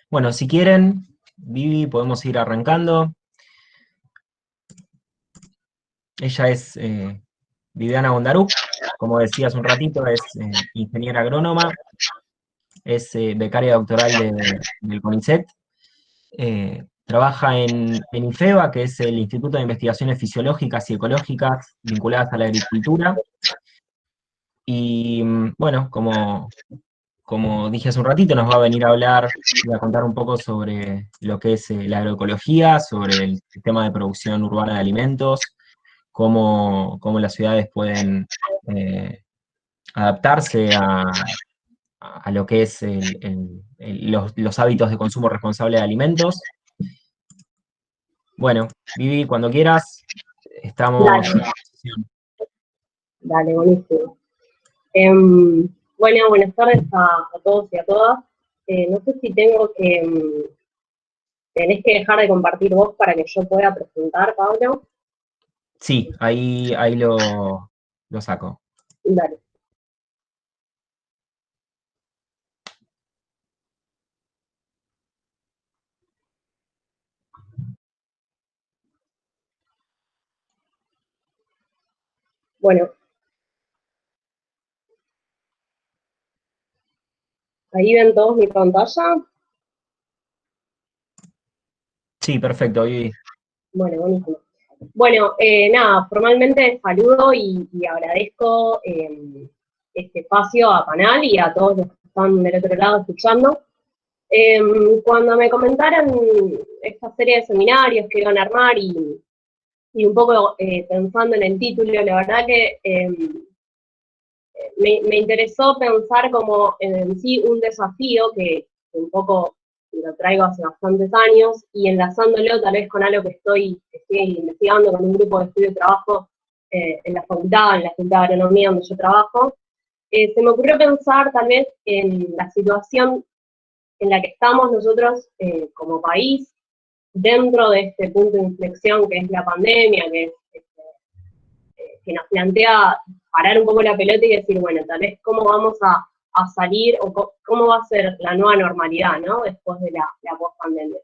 Bueno, si quieren, Vivi, podemos ir arrancando. Ella es Viviana Bondaruc, como decía hace un ratito, es ingeniera agrónoma, es becaria doctoral del CONICET, trabaja en IFEBA, que es el Instituto de Investigaciones Fisiológicas y Ecológicas vinculadas a la agricultura, y bueno, como dije hace un ratito, nos va a venir a hablar y a contar un poco sobre lo que es la agroecología, sobre el sistema de producción urbana de alimentos, cómo las ciudades pueden eh, adaptarse a lo que es los hábitos de consumo responsable de alimentos. Bueno, Vivi, cuando quieras, estamos Dale, a disposición. dale, buenísimo. Bueno, buenas tardes a todos y a todas. No sé si tenés que dejar de compartir vos para que yo pueda presentar, Pablo. Sí, ahí lo saco. Dale. Bueno, ahí ven todos mi pantalla. Sí, perfecto, Vivi. Bueno, buenísimo. Bueno, nada, formalmente saludo y agradezco este espacio a Panal y a todos los que están del otro lado escuchando. Cuando me comentaron esta serie de seminarios que iban a armar y un poco pensando en el título, la verdad que me interesó pensar como en sí un desafío que un poco lo traigo hace bastantes años y enlazándolo tal vez con algo que estoy investigando con un grupo de estudio y trabajo en la Facultad de Agronomía donde yo trabajo, se me ocurrió pensar tal vez en la situación en la que estamos nosotros como país dentro de este punto de inflexión que es la pandemia, que nos plantea parar un poco la pelota y decir, bueno, tal vez cómo vamos a salir o cómo va a ser la nueva normalidad, ¿no? Después de la post-pandemia.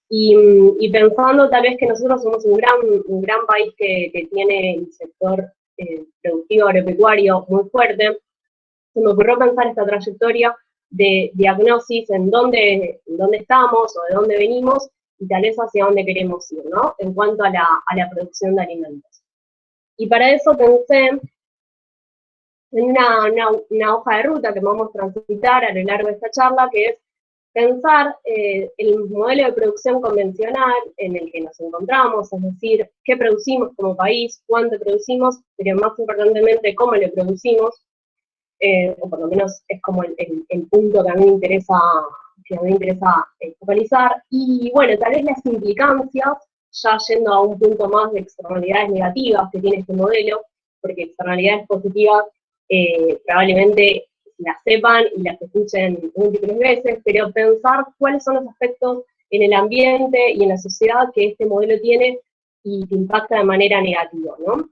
Y pensando tal vez que nosotros somos un gran país que tiene el sector productivo agropecuario muy fuerte, se me ocurrió pensar esta trayectoria de diagnosis en dónde estamos o de dónde venimos y tal vez hacia dónde queremos ir, ¿no? En cuanto a la producción de alimentos. Y para eso pensé en una hoja de ruta que vamos a transitar a lo largo de esta charla, que es pensar el modelo de producción convencional en el que nos encontramos, es decir, qué producimos como país, cuánto producimos, pero más importantemente cómo lo producimos, o por lo menos es como el punto que a mí me interesa focalizar. Y bueno, tal vez las implicancias, ya yendo a un punto más de externalidades negativas que tiene este modelo, porque externalidades positivas probablemente las sepan y las escuchen múltiples veces, pero pensar cuáles son los aspectos en el ambiente y en la sociedad que este modelo tiene y que impacta de manera negativa, ¿no?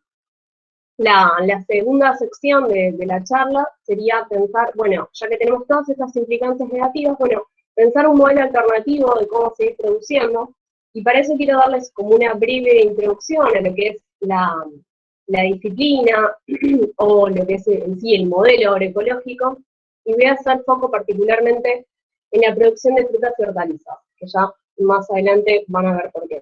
La segunda sección de la charla sería pensar, bueno, ya que tenemos todas estas implicancias negativas, bueno, pensar un modelo alternativo de cómo seguir produciendo, y para eso quiero darles como una breve introducción a lo que es la disciplina o lo que es en sí el modelo agroecológico, y voy a hacer foco particularmente en la producción de frutas y hortalizas, que ya más adelante van a ver por qué.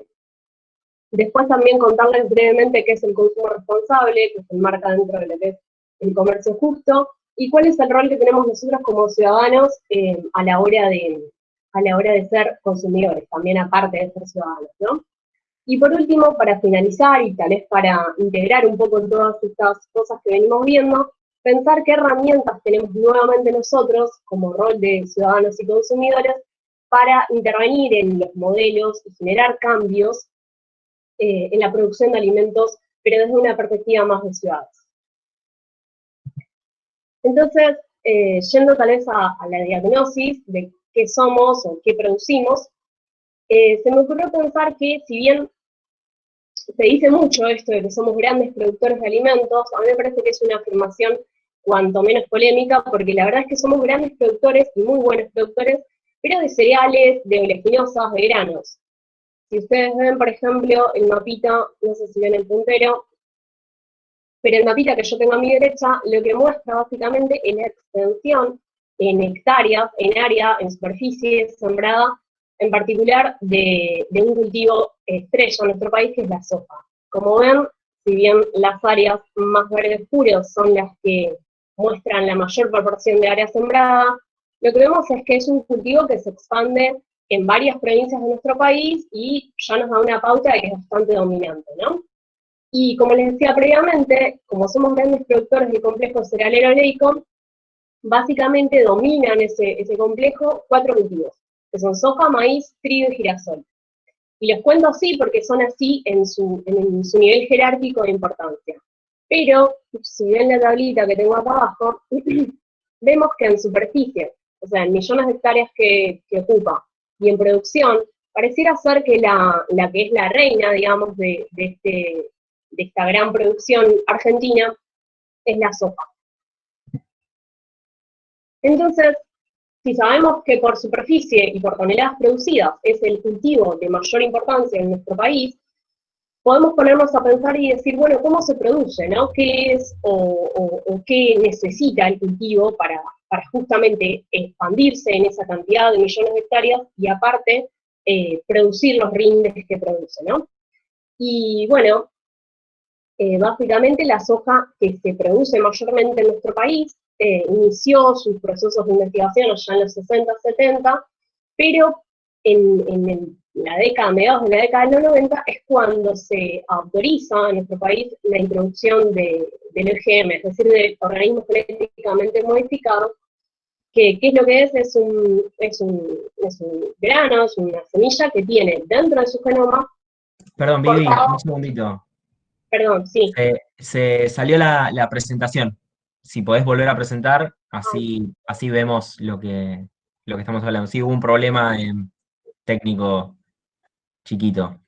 Después también contarles brevemente qué es el consumo responsable, que se enmarca dentro de lo que es el comercio justo, y cuál es el rol que tenemos nosotros como ciudadanos a la hora de ser consumidores, también aparte de ser ciudadanos, ¿no? Y por último, para finalizar y tal vez para integrar un poco todas estas cosas que venimos viendo, pensar qué herramientas tenemos nuevamente nosotros como rol de ciudadanos y consumidores para intervenir en los modelos y generar cambios en la producción de alimentos, pero desde una perspectiva más de ciudades. Entonces, yendo tal vez a la diagnosis de qué somos o qué producimos, se me ocurrió pensar que si bien se dice mucho esto de que somos grandes productores de alimentos, a mí me parece que es una afirmación cuanto menos polémica, porque la verdad es que somos grandes productores y muy buenos productores, pero de cereales, de oleaginosas, de granos. Si ustedes ven, por ejemplo, el mapita, no sé si ven el puntero, pero el mapita que yo tengo a mi derecha, lo que muestra básicamente es la extensión en hectáreas, en área, en superficie sembrada, en particular de un cultivo estrella en nuestro país, que es la soja. Como ven, si bien las áreas más verdes puros son las que muestran la mayor proporción de área sembrada, lo que vemos es que es un cultivo que se expande en varias provincias de nuestro país y ya nos da una pauta de que es bastante dominante, ¿no? Y como les decía previamente, como somos grandes productores del complejo cerealero oleico, básicamente dominan ese complejo 4 cultivos, que son soja, maíz, trigo y girasol. Y les cuento así porque son así en su nivel jerárquico de importancia. Pero, si ven la tablita que tengo acá abajo, vemos que en superficie, o sea, en millones de hectáreas que ocupa, y en producción, pareciera ser que la que es la reina, digamos, de esta gran producción argentina, es la soja. Entonces, si sabemos que por superficie y por toneladas producidas es el cultivo de mayor importancia en nuestro país, podemos ponernos a pensar y decir, bueno, ¿cómo se produce, no? ¿Qué es o qué necesita el cultivo para justamente expandirse en esa cantidad de millones de hectáreas y aparte producir los rindes que produce, ¿no? Y bueno, básicamente la soja que se produce mayormente en nuestro país inició sus procesos de investigación allá en los 60, 70, pero en la década, mediados de la década de los 90, es cuando se autoriza en nuestro país la introducción del OGM, es decir, de organismos genéticamente modificados, que ¿qué es lo que es? Es un grano, es una semilla que tiene dentro de su genoma. Perdón, Vivi, un segundito. Perdón, sí. Se salió la presentación. Si podés volver a presentar, así vemos lo que estamos hablando. Sí, hubo un problema técnico chiquito.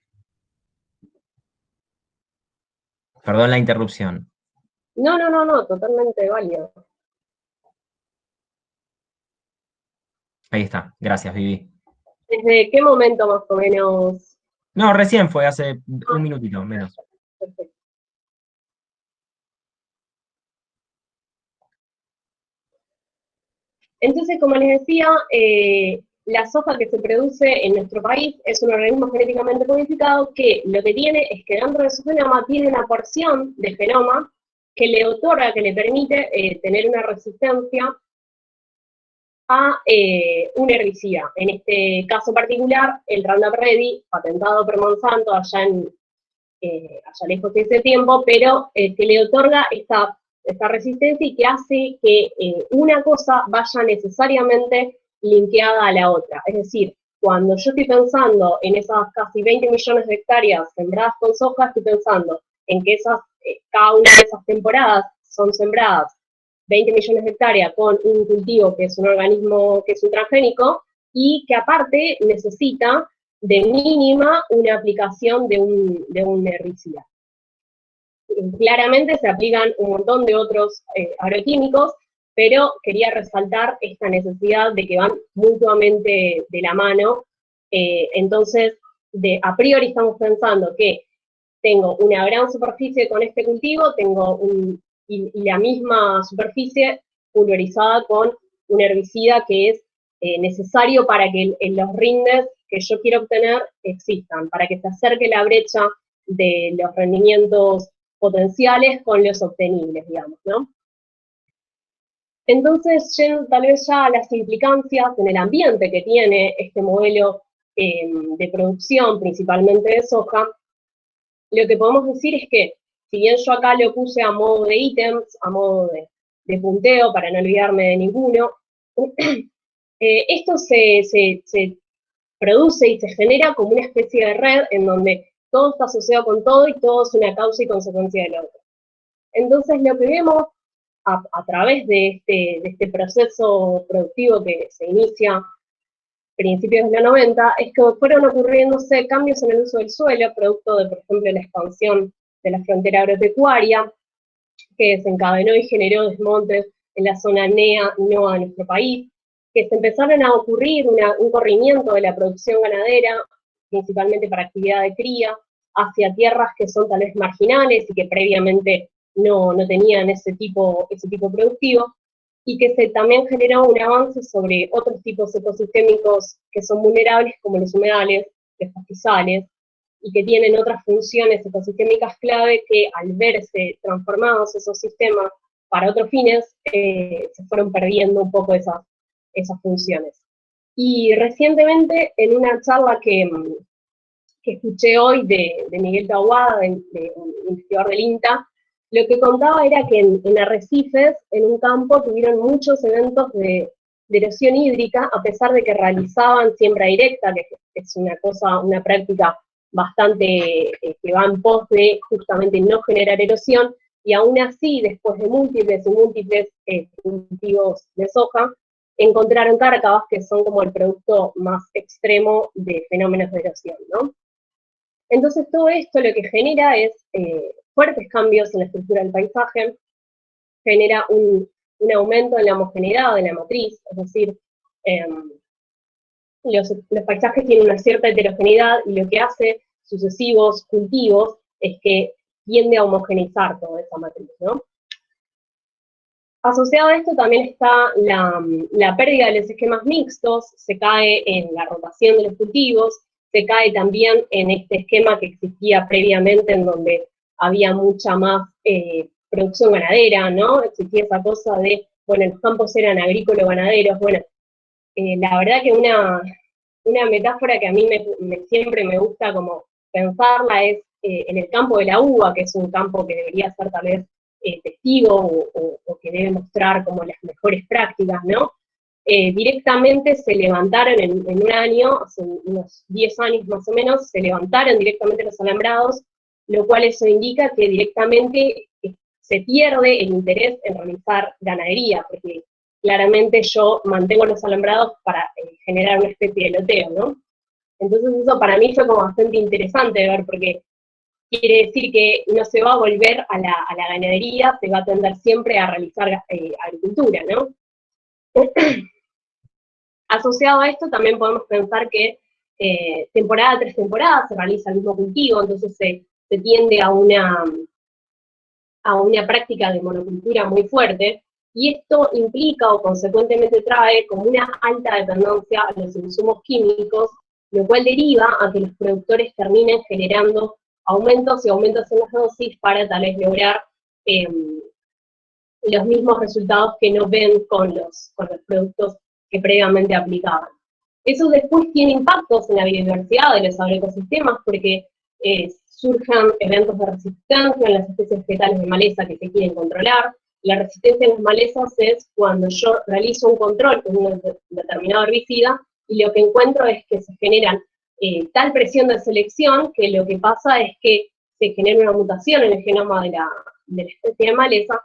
Perdón la interrupción. No, totalmente válido. Ahí está. Gracias, Vivi. ¿Desde qué momento más o menos? No, recién fue, hace un minutito, menos. Perfecto. Entonces, como les decía, la soja que se produce en nuestro país es un organismo genéticamente modificado que lo que tiene es que dentro de su genoma tiene una porción de genoma que le otorga, que le permite tener una resistencia a un herbicida. En este caso particular, el Roundup Ready, patentado por Monsanto allá lejos de ese tiempo, pero que le otorga esta resistencia y que hace que una cosa vaya necesariamente linkeada a la otra. Es decir, cuando yo estoy pensando en esas casi 20 millones de hectáreas sembradas con soja, estoy pensando en que cada una de esas temporadas son sembradas 20 millones de hectáreas con un cultivo que es un organismo que es un transgénico y que aparte necesita de mínima una aplicación de un herbicida. Claramente se aplican un montón de otros agroquímicos, pero quería resaltar esta necesidad de que van mutuamente de la mano. Entonces, a priori estamos pensando que tengo una gran superficie con este cultivo, tengo y la misma superficie pulverizada con un herbicida que es necesario para que los rindes que yo quiero obtener existan, para que se acerque la brecha de los rendimientos potenciales con los obtenibles, digamos, ¿no? Entonces, yendo tal vez ya a las implicancias en el ambiente que tiene este modelo de producción, principalmente de soja, lo que podemos decir es que, si bien yo acá lo puse a modo de ítems, a modo de punteo, para no olvidarme de ninguno, esto se produce y se genera como una especie de red en donde todo está asociado con todo y todo es una causa y consecuencia del otro. Entonces, lo que vemos a través de este proceso productivo que se inicia a principios de los 90, es que fueron ocurriéndose cambios en el uso del suelo, producto de, por ejemplo, la expansión de la frontera agropecuaria, que desencadenó y generó desmontes en la zona NEA y NOA de nuestro país, que se empezaron a ocurrir un corrimiento de la producción ganadera, principalmente para actividad de cría, hacia tierras que son tal vez marginales y que previamente no tenían ese tipo productivo, y que se también generó un avance sobre otros tipos ecosistémicos que son vulnerables, como los humedales, los pastizales, y que tienen otras funciones ecosistémicas clave que al verse transformados esos sistemas para otros fines, se fueron perdiendo un poco esas funciones. Y recientemente, en una charla que escuché hoy de Miguel Tahuada, de un investigador del INTA, lo que contaba era que en arrecifes, en un campo, tuvieron muchos eventos de erosión hídrica, a pesar de que realizaban siembra directa, que es una práctica bastante que va en pos de justamente no generar erosión, y aún así, después de múltiples y múltiples cultivos de soja, encontraron cárcavas que son como el producto más extremo de fenómenos de erosión, ¿no? Entonces todo esto lo que genera es fuertes cambios en la estructura del paisaje, genera un aumento en la homogeneidad de la matriz, es decir, los paisajes tienen una cierta heterogeneidad y lo que hace sucesivos cultivos es que tiende a homogeneizar toda esa matriz, ¿no? Asociado a esto también está la pérdida de los esquemas mixtos, se cae en la rotación de los cultivos, se cae también en este esquema que existía previamente en donde había mucha más producción ganadera, ¿no? Existía esa cosa de, bueno, los campos eran agrícola-ganaderos, bueno, la verdad que una metáfora que a mí siempre me gusta como pensarla es en el campo de la uva, que es un campo que debería ser tal vez testigo o que debe mostrar como las mejores prácticas, ¿no? Directamente se levantaron en un año, hace unos 10 años más o menos, se levantaron directamente los alambrados, lo cual eso indica que directamente se pierde el interés en realizar ganadería, porque claramente yo mantengo los alambrados para generar una especie de loteo, ¿no? Entonces eso para mí fue como bastante interesante de ver, porque quiere decir que no se va a volver a la ganadería, se va a tender siempre a realizar agricultura, ¿no? Asociado a esto también podemos pensar que temporada tras temporada se realiza el mismo cultivo, entonces se tiende a una práctica de monocultura muy fuerte, y esto implica o consecuentemente trae como una alta dependencia a los insumos químicos, lo cual deriva a que los productores terminen generando aumentos y aumentos en las dosis para tal vez lograr los mismos resultados que no ven con los productos que previamente aplicaban. Eso después tiene impactos en la biodiversidad de los agroecosistemas, porque surjan eventos de resistencia en las especies vegetales de maleza que se quieren controlar. La resistencia en las malezas es cuando yo realizo un control con un determinado herbicida y lo que encuentro es que se generan tal presión de selección que lo que pasa es que se genera una mutación en el genoma de la especie de maleza,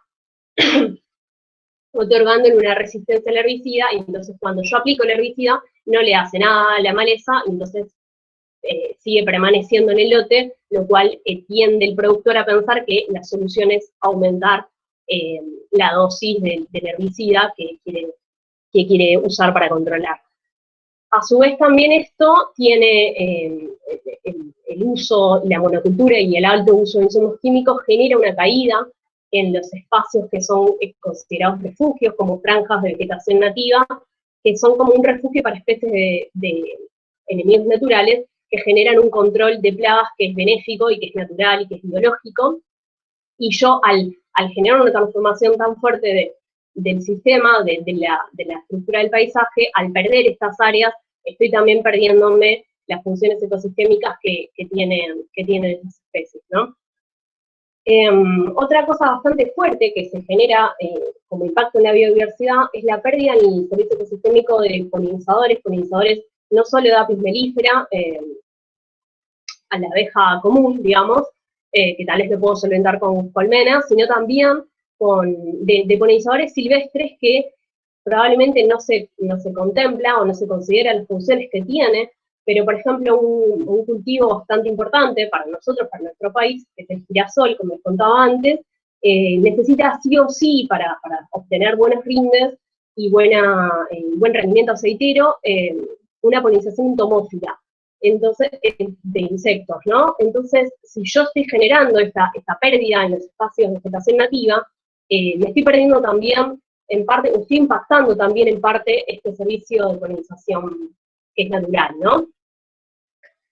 otorgándole una resistencia al herbicida, y entonces cuando yo aplico el herbicida no le hace nada a la maleza, y entonces sigue permaneciendo en el lote, lo cual tiende el productor a pensar que la solución es aumentar la dosis del herbicida que quiere usar para controlar. A su vez también esto tiene el uso, la monocultura y el alto uso de insumos químicos genera una caída en los espacios que son considerados refugios, como franjas de vegetación nativa, que son como un refugio para especies de enemigos naturales, que generan un control de plagas que es benéfico y que es natural y que es biológico, y yo al generar una transformación tan fuerte del sistema, de la estructura del paisaje, al perder estas áreas, estoy también perdiéndome las funciones ecosistémicas que tienen esas especies, ¿no? Otra cosa bastante fuerte que se genera como impacto en la biodiversidad es la pérdida en el servicio ecosistémico de polinizadores no solo de Apis mellifera, a la abeja común, digamos, que tal vez lo puedo solventar con colmenas, sino también de polinizadores silvestres que probablemente no se contempla o no se considera las funciones que tiene, pero por ejemplo un cultivo bastante importante para nosotros, para nuestro país, que es el girasol, como les contaba antes, necesita sí o sí para obtener buenos rindes, buen rendimiento aceitero, una polinización entomófila, entonces, de insectos, ¿no? Entonces, si yo estoy generando esta pérdida en los espacios de vegetación nativa, me estoy perdiendo también, en parte, o estoy impactando también en parte este servicio de polinización que es natural, ¿no?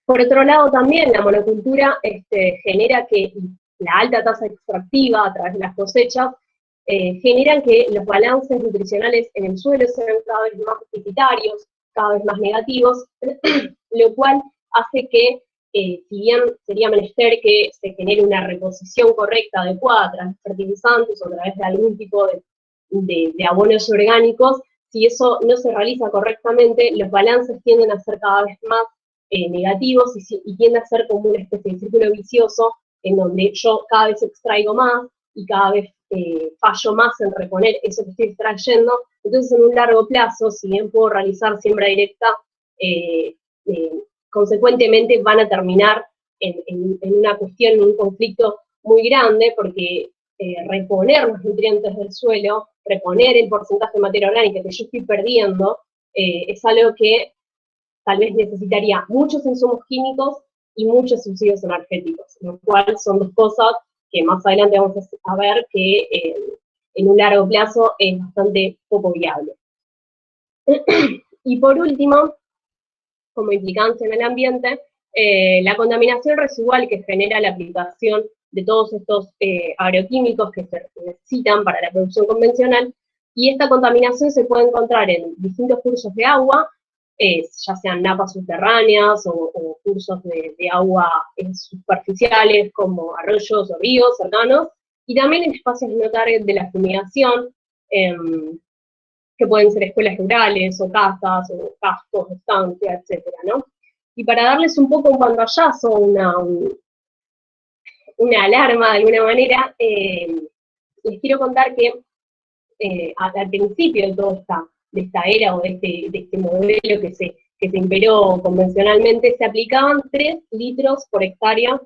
Por otro lado, también la monocultura genera que la alta tasa extractiva a través de las cosechas generan que los balances nutricionales en el suelo sean cada vez más deficitarios, cada vez más negativos, lo cual hace que, si bien sería menester que se genere una reposición correcta, adecuada, a través de fertilizantes o a través de algún tipo de abonos orgánicos, si eso no se realiza correctamente, los balances tienden a ser cada vez más negativos y tiende a ser como una especie de círculo vicioso en donde yo cada vez extraigo más y cada vez fallo más en reponer eso que estoy extrayendo. Entonces, en un largo plazo, si bien puedo realizar siembra directa, consecuentemente van a terminar en una cuestión, en un conflicto muy grande, porque reponer los nutrientes del suelo, reponer el porcentaje de materia orgánica que yo estoy perdiendo, es algo que tal vez necesitaría muchos insumos químicos y muchos subsidios energéticos, lo cual son dos cosas que más adelante vamos a ver que en un largo plazo es bastante poco viable. Y por último, como implicancia en el ambiente, la contaminación residual que genera la aplicación de todos estos agroquímicos que se necesitan para la producción convencional, y esta contaminación se puede encontrar en distintos cursos de agua, ya sean napas subterráneas o cursos de agua superficiales como arroyos o ríos cercanos, y también en espacios no target de la fumigación, que pueden ser escuelas rurales, o casas, o cascos, estancias, etcétera, ¿no? Y para darles un poco un pantallazo, una alarma de alguna manera, les quiero contar que al principio de toda esta era o de este modelo que se imperó convencionalmente, se aplicaban 3 litros por hectárea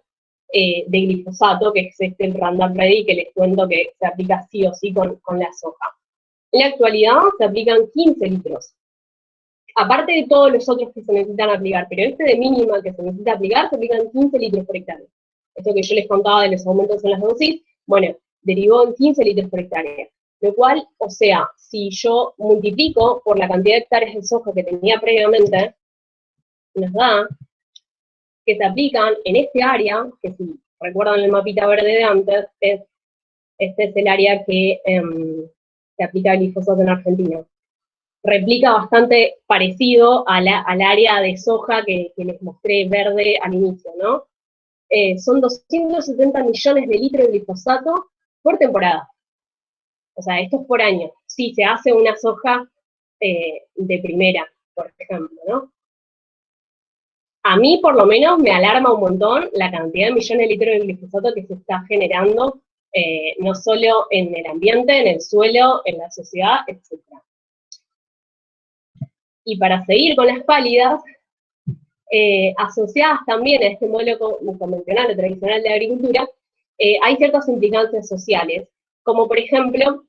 de glifosato, que es el Roundup Ready, que les cuento que se aplica sí o sí con la soja. En la actualidad se aplican 15 litros. Aparte de todos los otros que se necesitan aplicar, pero este de mínima que se necesita aplicar, se aplican 15 litros por hectárea. Esto que yo les contaba de los aumentos en las dosis, bueno, derivó en 15 litros por hectárea. Lo cual, o sea, si yo multiplico por la cantidad de hectáreas de soja que tenía previamente, nos da que se aplican en este área, que si recuerdan el mapita verde de antes, este es el área que se aplica el glifosato en Argentina. Replica bastante parecido al área de soja que les mostré verde al inicio, ¿no? Son 270 millones de litros de glifosato por temporada. O sea, esto es por año. Si se hace una soja de primera, por ejemplo, ¿no? A mí, por lo menos, me alarma un montón la cantidad de millones de litros de glifosato que se está generando, no solo en el ambiente, en el suelo, en la sociedad, etc. Y para seguir con las pálidas, asociadas también a este modelo convencional o tradicional de agricultura, hay ciertas implicancias sociales, como por ejemplo,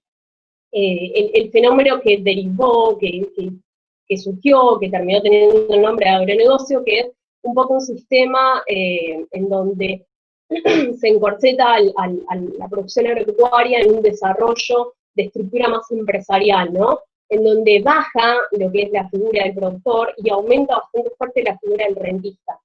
el fenómeno que derivó, que surgió, que terminó teniendo el nombre de agronegocio, que es un poco un sistema en donde se encorseta a la producción agropecuaria en un desarrollo de estructura más empresarial, ¿no? En donde baja lo que es la figura del productor y aumenta bastante fuerte la figura del rentista.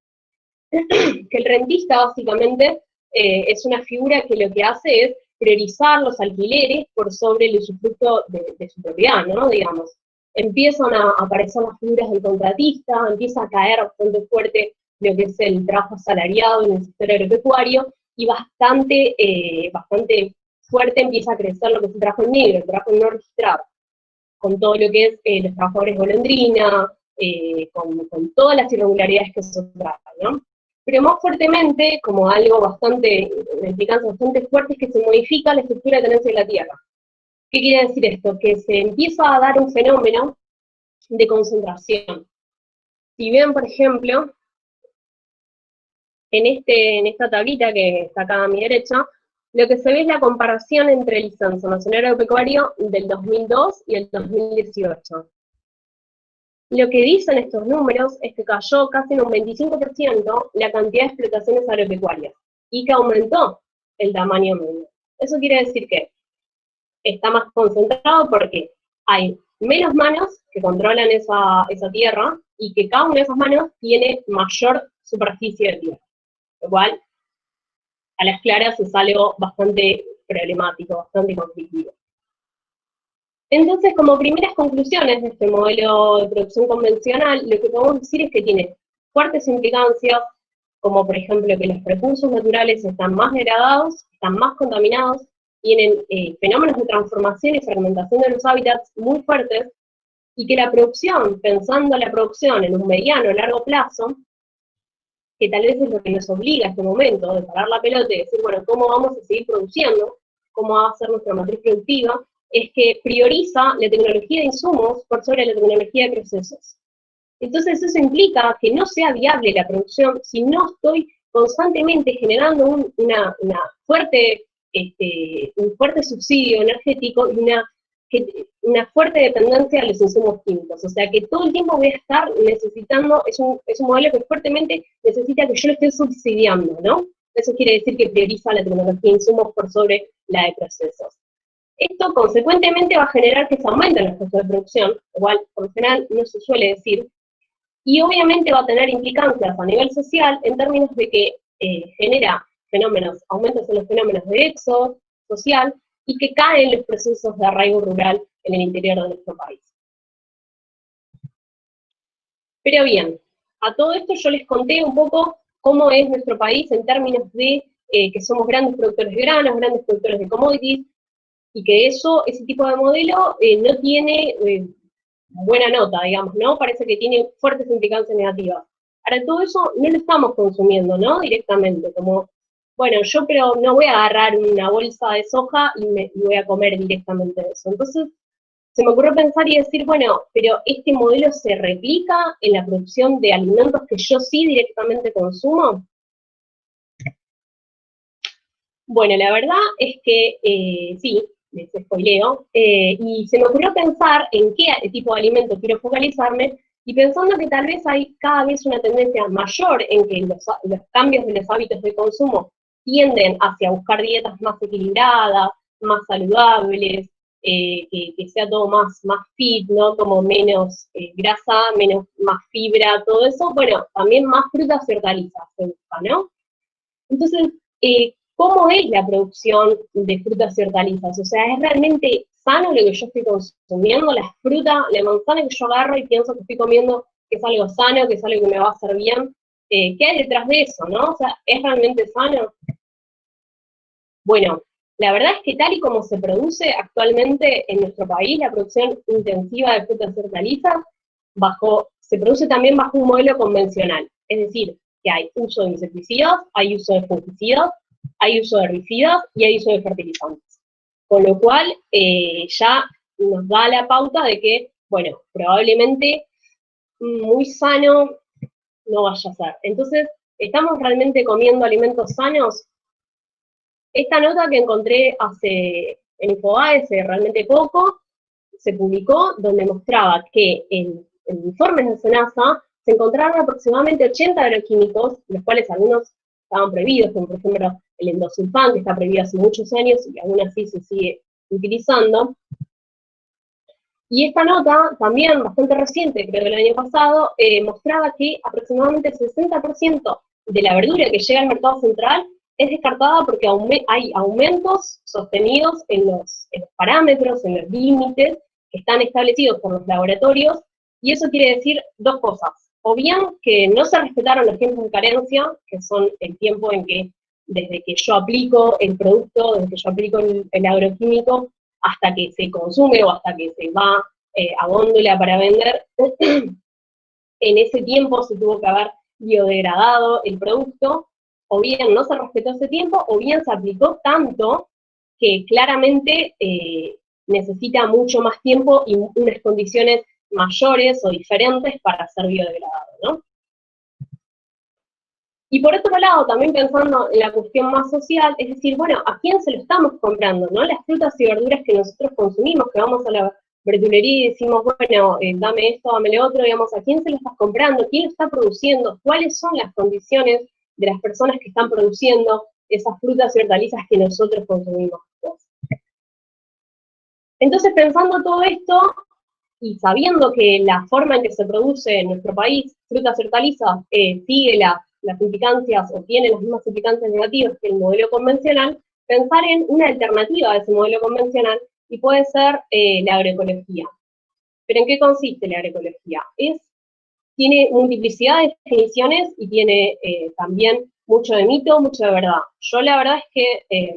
Que el rentista básicamente es una figura que lo que hace es priorizar los alquileres por sobre el usufructo de su propiedad, ¿no? Digamos, empiezan a aparecer las figuras del contratista, empieza a caer bastante fuerte lo que es el trabajo asalariado en el sector agropecuario, y bastante fuerte empieza a crecer lo que es el trabajo en negro, el trabajo no registrado, con todo lo que es los trabajadores golondrina, con todas las irregularidades que eso trata, ¿no? Pero más fuertemente, como algo bastante, una implicancia bastante fuerte, es que se modifica la estructura de tenencia de la tierra. ¿Qué quiere decir esto? Que se empieza a dar un fenómeno de concentración. Si ven, por ejemplo, en esta tablita que está acá a mi derecha, lo que se ve es la comparación entre el Censo Nacional Agropecuario del 2002 y el 2018. Lo que dicen estos números es que cayó casi en un 25% la cantidad de explotaciones agropecuarias y que aumentó el tamaño medio. Eso quiere decir que está más concentrado porque hay menos manos que controlan esa tierra y que cada una de esas manos tiene mayor superficie de tierra, lo cual a las claras es algo bastante problemático, bastante conflictivo. Entonces, como primeras conclusiones de este modelo de producción convencional, lo que podemos decir es que tiene fuertes implicancias, como por ejemplo que los recursos naturales están más degradados, están más contaminados, tienen fenómenos de transformación y fragmentación de los hábitats muy fuertes, y que la producción, pensando la producción en un mediano o largo plazo, que tal vez es lo que nos obliga a este momento, de parar la pelota y decir, bueno, ¿cómo vamos a seguir produciendo? ¿Cómo va a ser nuestra matriz productiva? Es que prioriza la tecnología de insumos por sobre la tecnología de procesos. Entonces eso implica que no sea viable la producción si no estoy constantemente generando un fuerte subsidio energético y una fuerte dependencia de los insumos químicos. O sea que todo el tiempo voy a estar necesitando, es un modelo que fuertemente necesita que yo lo esté subsidiando, ¿no? Eso quiere decir que prioriza la tecnología de insumos por sobre la de procesos. Esto, consecuentemente, va a generar que se aumenten los costos de producción, lo cual, por lo general, no se suele decir, y obviamente va a tener implicancias a nivel social en términos de que genera aumentos en los fenómenos de éxodo social y que caen los procesos de arraigo rural en el interior de nuestro país. Pero bien, a todo esto yo les conté un poco cómo es nuestro país en términos de que somos grandes productores de granos, grandes productores de commodities, y que ese tipo de modelo no tiene buena nota, digamos, ¿no? Parece que tiene fuertes implicancias negativas. Ahora, todo eso no lo estamos consumiendo, ¿no? Directamente, como, bueno, yo pero no voy a agarrar una bolsa de soja y voy a comer directamente eso. Entonces, se me ocurrió pensar y decir, bueno, pero este modelo se replica en la producción de alimentos que yo sí directamente consumo. Bueno, la verdad es que sí, les spoileo, y se me ocurrió pensar en qué tipo de alimento quiero focalizarme, y pensando que tal vez hay cada vez una tendencia mayor en que los cambios de los hábitos de consumo tienden hacia buscar dietas más equilibradas, más saludables, que sea todo más fit, ¿no? Como menos grasa, más fibra, todo eso, bueno, también más frutas y hortalizas se busca, ¿no? Entonces, ¿cómo es la producción de frutas y hortalizas? O sea, ¿es realmente sano lo que yo estoy consumiendo? La fruta, la manzana que yo agarro y pienso que estoy comiendo, que es algo sano, que es algo que me va a hacer bien. ¿Qué hay detrás de eso, no? O sea, ¿es realmente sano? Bueno, la verdad es que tal y como se produce actualmente en nuestro país, la producción intensiva de frutas y hortalizas, se produce también bajo un modelo convencional. Es decir, que hay uso de insecticidas, hay uso de fungicidas, hay uso de herbicidas y hay uso de fertilizantes. Con lo cual, ya nos da la pauta de que, bueno, probablemente muy sano no vaya a ser. Entonces, ¿estamos realmente comiendo alimentos sanos? Esta nota que encontré en Infobae hace realmente poco, se publicó donde mostraba que en informes de SENASA se encontraron aproximadamente 80 agroquímicos, los cuales algunos estaban prohibidos, como por ejemplo el endosulfán, que está prohibido hace muchos años y aún así se sigue utilizando. Y esta nota, también bastante reciente, creo del año pasado, mostraba que aproximadamente el 60% de la verdura que llega al mercado central es descartada porque hay aumentos sostenidos en los parámetros, en los límites que están establecidos por los laboratorios, y eso quiere decir dos cosas. O bien que no se respetaron los tiempos de carencia, que son el tiempo en que, desde que yo aplico el producto, desde que yo aplico el agroquímico, hasta que se consume o hasta que se va a góndola para vender, en ese tiempo se tuvo que haber biodegradado el producto, o bien no se respetó ese tiempo, o bien se aplicó tanto que claramente necesita mucho más tiempo y unas condiciones mayores o diferentes para ser biodegradado, ¿no? Y por otro lado, también pensando en la cuestión más social, es decir, bueno, ¿a quién se lo estamos comprando? ¿No? Las frutas y verduras que nosotros consumimos, que vamos a la verdulería y decimos, bueno, dame esto, dame lo otro, digamos, ¿a quién se lo estás comprando? ¿Quién lo está produciendo? ¿Cuáles son las condiciones de las personas que están produciendo esas frutas y hortalizas que nosotros consumimos? Entonces, pensando todo esto, y sabiendo que la forma en que se produce en nuestro país frutas y hortalizas sigue las implicancias o tiene las mismas implicancias negativas que el modelo convencional, pensar en una alternativa a ese modelo convencional y puede ser la agroecología. ¿Pero en qué consiste la agroecología? Tiene multiplicidad de definiciones y tiene también mucho de mito, mucho de verdad. Yo la verdad es que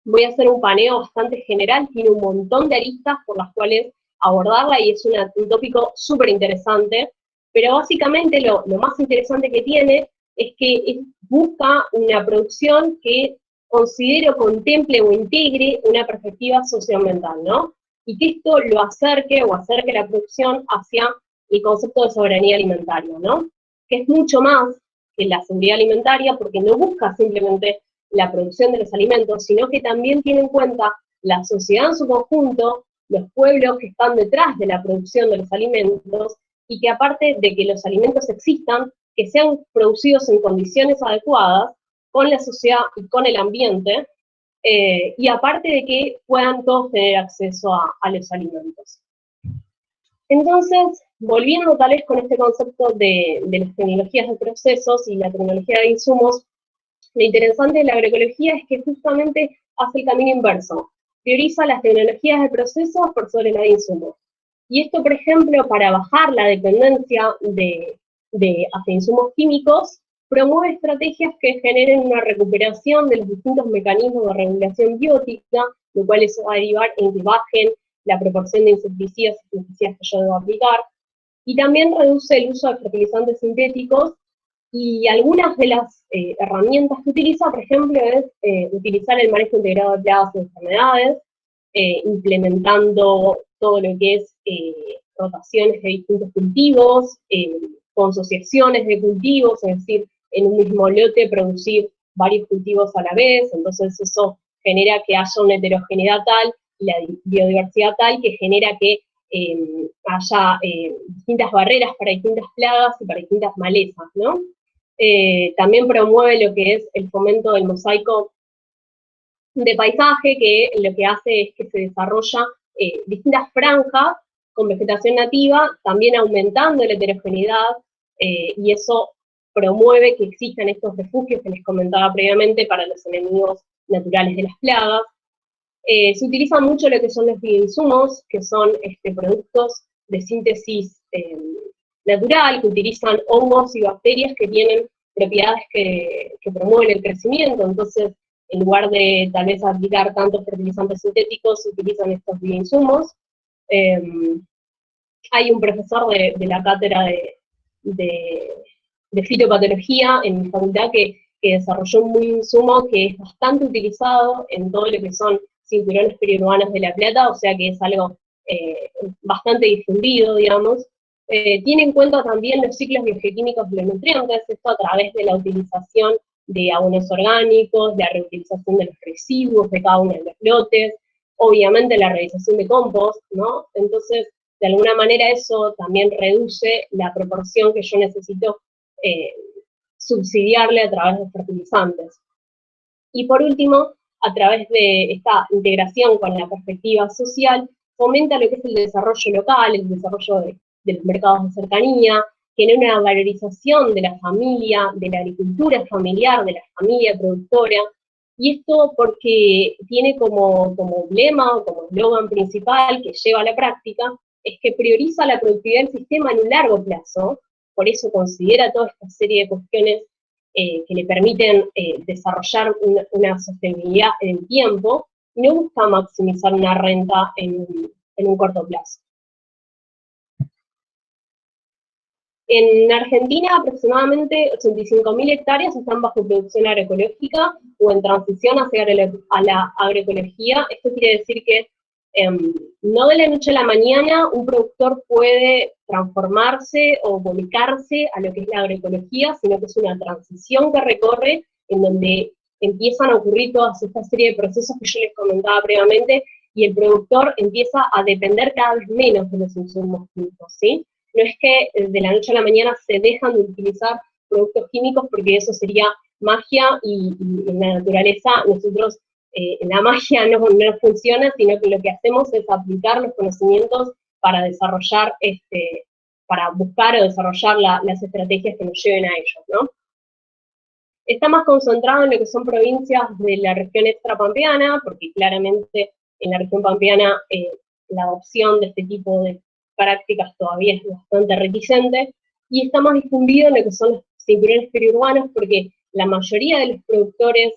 voy a hacer un paneo bastante general, tiene un montón de aristas por las cuales abordarla y es un tópico súper interesante, pero básicamente lo más interesante que tiene es que busca una producción que considere o contemple o integre una perspectiva socioambiental, ¿no? Y que esto lo acerque o acerque la producción hacia el concepto de soberanía alimentaria, ¿no? Que es mucho más que la seguridad alimentaria porque no busca simplemente la producción de los alimentos, sino que también tiene en cuenta la sociedad en su conjunto, los pueblos que están detrás de la producción de los alimentos, y que aparte de que los alimentos existan, que sean producidos en condiciones adecuadas con la sociedad y con el ambiente, y aparte de que puedan todos tener acceso a los alimentos. Entonces, volviendo tal vez con este concepto de las tecnologías de procesos y la tecnología de insumos, lo interesante de la agroecología es que justamente hace el camino inverso, prioriza las tecnologías de procesos por sobre la de insumos. Y esto, por ejemplo, para bajar la dependencia hacia insumos químicos, promueve estrategias que generen una recuperación de los distintos mecanismos de regulación biótica, lo cual eso va a derivar en que bajen la proporción de insecticidas y pesticidas que yo debo aplicar, y también reduce el uso de fertilizantes sintéticos. Y algunas de las herramientas que utiliza, por ejemplo, es utilizar el manejo integrado de plagas y enfermedades, implementando todo lo que es rotaciones de distintos cultivos, consociaciones de cultivos, es decir, en un mismo lote producir varios cultivos a la vez, entonces eso genera que haya una heterogeneidad tal y la biodiversidad tal que genera que haya distintas barreras para distintas plagas y para distintas malezas, ¿no? También promueve lo que es el fomento del mosaico de paisaje, que lo que hace es que se desarrolla distintas franjas con vegetación nativa, también aumentando la heterogeneidad, y eso promueve que existan estos refugios que les comentaba previamente para los enemigos naturales de las plagas. Se utiliza mucho lo que son los bioinsumos, que son productos de síntesis natural, que utilizan hongos y bacterias que tienen propiedades que promueven el crecimiento, entonces en lugar de tal vez aplicar tantos fertilizantes sintéticos, se utilizan estos bioinsumos. Hay un profesor de la cátedra de fitopatología en mi facultad que desarrolló un bioinsumo que es bastante utilizado en todo lo que son cinturones periurbanos de La Plata, o sea que es algo bastante difundido, digamos. Tiene en cuenta también los ciclos biogeoquímicos de los nutrientes, esto a través de la utilización de abonos orgánicos, de la reutilización de los residuos de cada uno de los lotes, obviamente la realización de compost, ¿no? Entonces, de alguna manera eso también reduce la proporción que yo necesito subsidiarle a través de fertilizantes. Y por último, a través de esta integración con la perspectiva social, fomenta lo que es el desarrollo local, el desarrollo de los mercados de cercanía, genera una valorización de la familia, de la agricultura familiar, de la familia productora, y esto porque tiene como lema o como eslogan principal que lleva a la práctica, es que prioriza la productividad del sistema en un largo plazo, por eso considera toda esta serie de cuestiones que le permiten desarrollar una sostenibilidad en el tiempo, y no busca maximizar una renta en un corto plazo. En Argentina, aproximadamente 85.000 hectáreas están bajo producción agroecológica o en transición hacia la agroecología. Esto quiere decir que no de la noche a la mañana un productor puede transformarse o volcarse a lo que es la agroecología, sino que es una transición que recorre en donde empiezan a ocurrir toda esta serie de procesos que yo les comentaba previamente, y el productor empieza a depender cada vez menos de los insumos químicos, ¿sí? No es que de la noche a la mañana se dejan de utilizar productos químicos, porque eso sería magia, y en la naturaleza nosotros, la magia no funciona, sino que lo que hacemos es aplicar los conocimientos para desarrollar, para buscar o desarrollar las estrategias que nos lleven a ellos, ¿no? Está más concentrado en lo que son provincias de la región extrapampeana, porque claramente en la región pampeana la adopción de este tipo de prácticas todavía es bastante reticente, y está más difundido en lo que son los cinturones periurbanos, porque la mayoría de los productores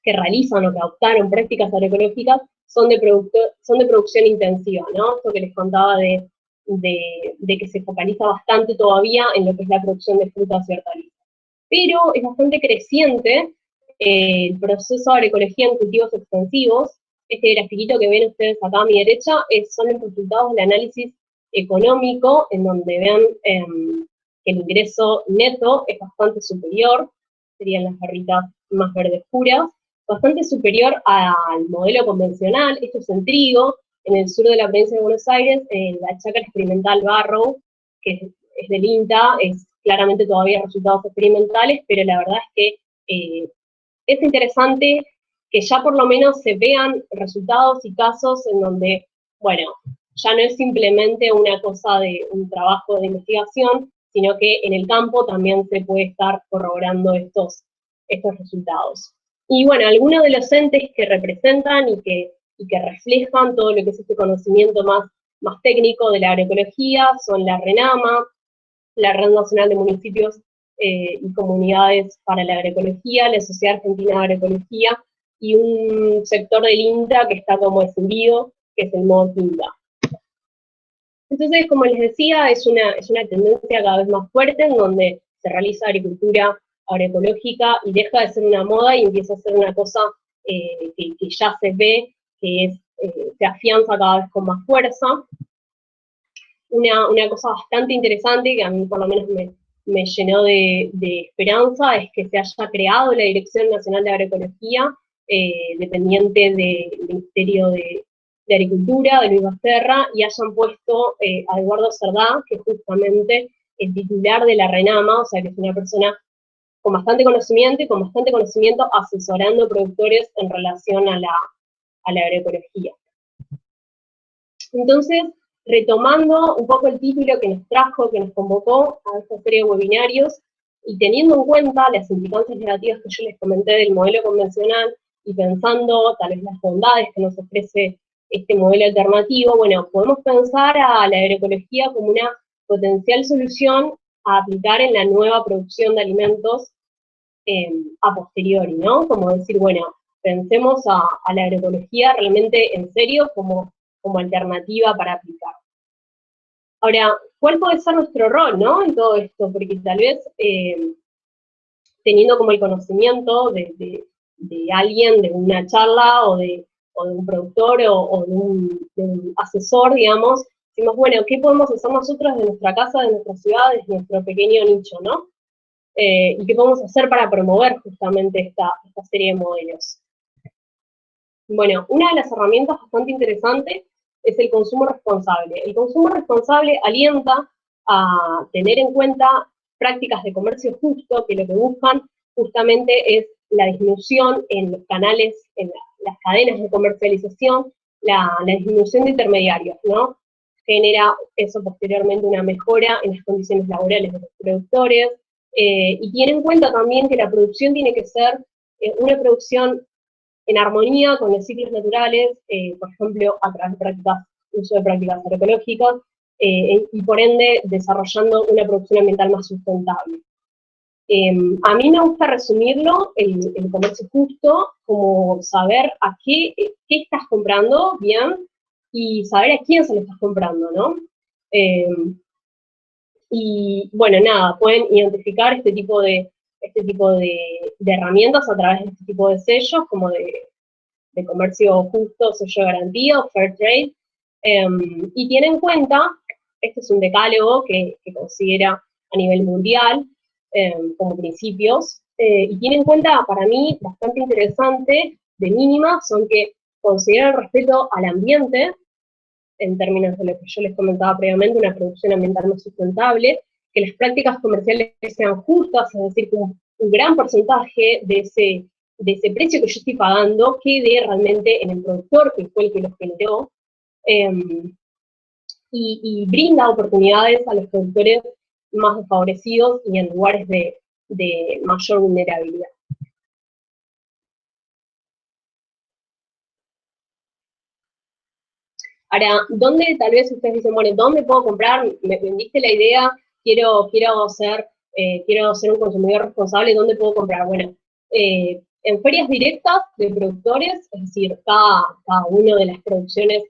que realizan o que adoptaron prácticas agroecológicas son de producción intensiva, ¿no? Esto que les contaba de que se focaliza bastante todavía en lo que es la producción de frutas y hortalizas. Pero es bastante creciente el proceso de agroecología en cultivos extensivos. Este grafiquito que ven ustedes acá a mi derecha son los resultados del análisis económico, en donde ven que el ingreso neto es bastante superior, serían las barritas más verdes puras, bastante superior al modelo convencional. Esto es en trigo, en el sur de la provincia de Buenos Aires, en la chacra experimental Barrow, que es del INTA, es claramente todavía resultados experimentales, pero la verdad es que es interesante que ya por lo menos se vean resultados y casos en donde, bueno, ya no es simplemente una cosa de un trabajo de investigación, sino que en el campo también se puede estar corroborando estos resultados. Y bueno, algunos de los entes que representan y que reflejan todo lo que es este conocimiento más técnico de la agroecología son la RENAMA, la Red Nacional de Municipios y Comunidades para la Agroecología, la Sociedad Argentina de Agroecología, y un sector del INTA que está como escindido, que es el modo INTA. Entonces, como les decía, es una tendencia cada vez más fuerte en donde se realiza agricultura agroecológica y deja de ser una moda y empieza a ser una cosa que ya se ve, que se afianza cada vez con más fuerza. Una cosa bastante interesante que a mí por lo menos me llenó de esperanza es que se haya creado la Dirección Nacional de Agroecología, dependiente del Ministerio de Agricultura, de Luis Basterra, y hayan puesto a Eduardo Cerdá, que es justamente el titular de la RENAMA, o sea que es una persona con bastante conocimiento asesorando productores en relación a la agroecología. Entonces, retomando un poco el título que nos trajo, que nos convocó a esta serie de webinarios, y teniendo en cuenta las implicancias negativas que yo les comenté del modelo convencional, y pensando tal vez las bondades que nos ofrece este modelo alternativo, bueno, podemos pensar a la agroecología como una potencial solución a aplicar en la nueva producción de alimentos a posteriori, ¿no? Como decir, bueno, pensemos a la agroecología realmente en serio como alternativa para aplicar. Ahora, ¿cuál puede ser nuestro rol, ¿no? En todo esto, porque tal vez teniendo como el conocimiento de alguien, de una charla, o de un productor, o de un asesor, digamos, decimos, bueno, ¿qué podemos hacer nosotros de nuestra casa, de nuestra ciudad, de nuestro pequeño nicho, ¿no? Y qué podemos hacer para promover justamente esta serie de modelos. Bueno, una de las herramientas bastante interesantes es el consumo responsable. El consumo responsable alienta a tener en cuenta prácticas de comercio justo, que lo que buscan justamente es la disminución en los canales, en las cadenas de comercialización, la disminución de intermediarios, ¿no? Genera eso posteriormente una mejora en las condiciones laborales de los productores, y tiene en cuenta también que la producción tiene que ser una producción en armonía con los ciclos naturales, por ejemplo, a través de uso de prácticas agroecológicas, y por ende desarrollando una producción ambiental más sustentable. A mí me gusta resumirlo, el comercio justo, como saber a qué estás comprando bien y saber a quién se lo estás comprando, ¿no? Y bueno, nada, pueden identificar este tipo de herramientas a través de este tipo de sellos, como de de comercio justo, sello de garantía, fair trade, y tiene en cuenta, este es un decálogo que considera a nivel mundial como principios, y tiene en cuenta, para mí, bastante interesante, de mínima, son que considera el respeto al ambiente, en términos de lo que yo les comentaba previamente, una producción ambiental más sustentable, que las prácticas comerciales sean justas, es decir, que un gran porcentaje de ese precio que yo estoy pagando quede realmente en el productor, que fue el que lo generó, y brinda oportunidades a los productores más desfavorecidos y en lugares de mayor vulnerabilidad. Ahora, ¿dónde tal vez ustedes dicen, bueno, ¿dónde puedo comprar? Me vendiste la idea, quiero ser un consumidor responsable, ¿dónde puedo comprar? Bueno, en ferias directas de productores, es decir, cada una de las producciones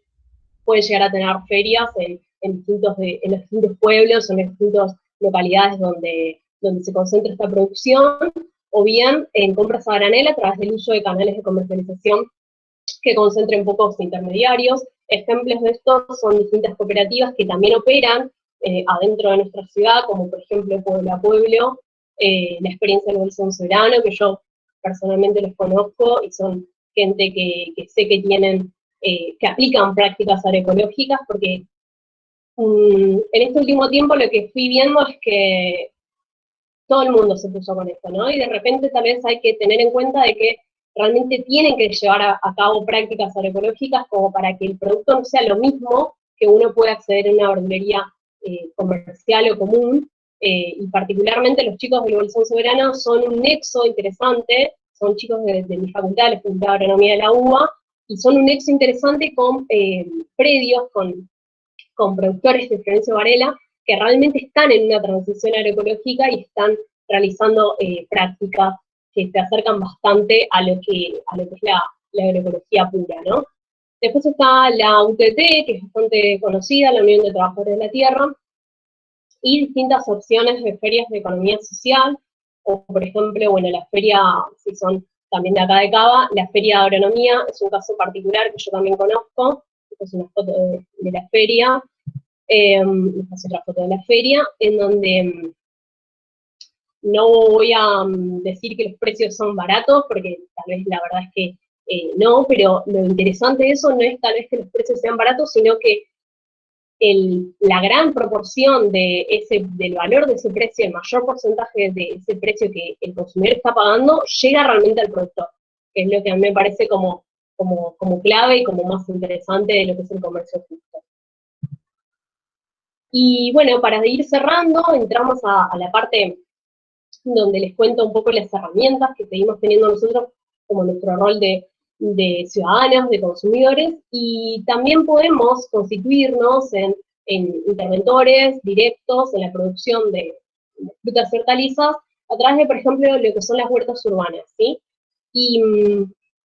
puede llegar a tener ferias en los distintos pueblos, en las distintas localidades donde se concentra esta producción, o bien en compras a granel a través del uso de canales de comercialización que concentren pocos intermediarios. Ejemplos de esto son distintas cooperativas que también operan adentro de nuestra ciudad, como por ejemplo Pueblo a Pueblo, la experiencia del Bolsón Soberano, que yo personalmente los conozco, y son gente que sé que tienen, que aplican prácticas agroecológicas, porque en este último tiempo lo que fui viendo es que todo el mundo se puso con esto, ¿no? Y de repente tal vez hay que tener en cuenta de que realmente tienen que llevar a cabo prácticas agroecológicas como para que el producto no sea lo mismo que uno puede acceder en una verdulería comercial o común, y particularmente los chicos del Bolsón Soberano son un nexo interesante, son chicos de mi facultad, la Facultad de Agronomía de la UBA, y son un nexo interesante con predios, con productores de Florencio Varela, que realmente están en una transición agroecológica y están realizando prácticas que se acercan bastante a lo que es la agroecología pura, ¿no? Después está la UTT, que es bastante conocida, la Unión de Trabajadores de la Tierra, y distintas opciones de ferias de economía social, o por ejemplo, bueno, la feria, si son también de acá de Cava, la feria de agronomía es un caso particular que yo también conozco. Esta es una foto de la feria, esta es otra foto de la feria, en donde no voy a decir que los precios son baratos, porque tal vez la verdad es que no, pero lo interesante de eso no es tal vez que los precios sean baratos, sino que la gran proporción del valor de ese precio, el mayor porcentaje de ese precio que el consumidor está pagando, llega realmente al productor, que es lo que a mí me parece como clave y como más interesante de lo que es el comercio justo. Y bueno, para ir cerrando, entramos a la parte donde les cuento un poco las herramientas que seguimos teniendo nosotros como nuestro rol de ciudadanos, de consumidores, y también podemos constituirnos en interventores directos en la producción de frutas y hortalizas a través de, por ejemplo, lo que son las huertas urbanas, ¿sí? Y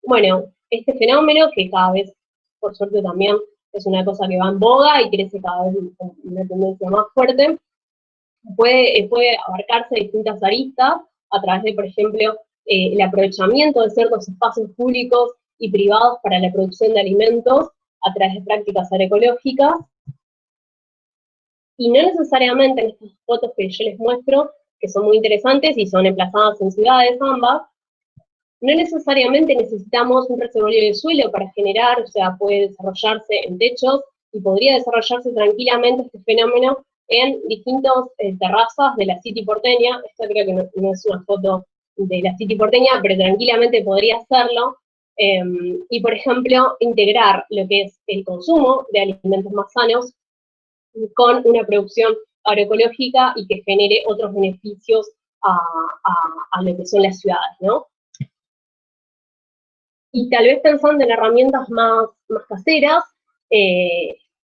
bueno, este fenómeno que cada vez, por suerte también, es una cosa que va en boga y crece cada vez con una tendencia más fuerte, puede abarcarse distintas aristas a través de, por ejemplo, el aprovechamiento de ciertos espacios públicos y privados para la producción de alimentos a través de prácticas agroecológicas, y no necesariamente en estas fotos que yo les muestro, que son muy interesantes y son emplazadas en ciudades ambas, no necesariamente necesitamos un reservorio de suelo para generar, o sea, puede desarrollarse en techos y podría desarrollarse tranquilamente este fenómeno en distintas terrazas de la City porteña. Esta creo que no es una foto de la City porteña, pero tranquilamente podría hacerlo. Y, por ejemplo, integrar lo que es el consumo de alimentos más sanos con una producción agroecológica y que genere otros beneficios a lo que son las ciudades, ¿no? Y tal vez pensando en herramientas más caseras,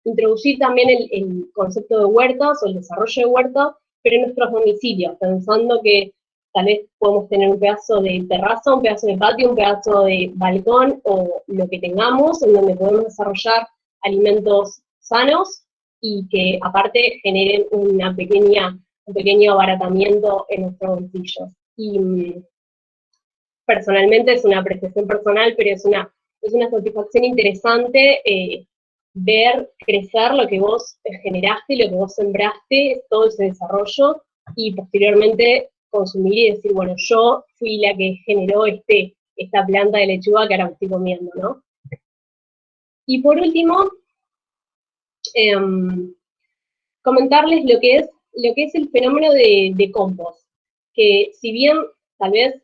introducir también el concepto de huertas o el desarrollo de huertas, pero en nuestros domicilios, pensando que tal vez podemos tener un pedazo de terraza, un pedazo de patio, un pedazo de balcón, o lo que tengamos, en donde podemos desarrollar alimentos sanos y que aparte generen un pequeño abaratamiento en nuestros bolsillos. Y personalmente es una apreciación personal, pero es una es una satisfacción interesante ver crecer lo que vos generaste, lo que vos sembraste, todo ese desarrollo, y posteriormente consumir y decir, bueno, yo fui la que generó esta planta de lechuga que ahora estoy comiendo, ¿no? Y por último, comentarles lo que es el fenómeno de compost, que si bien tal vez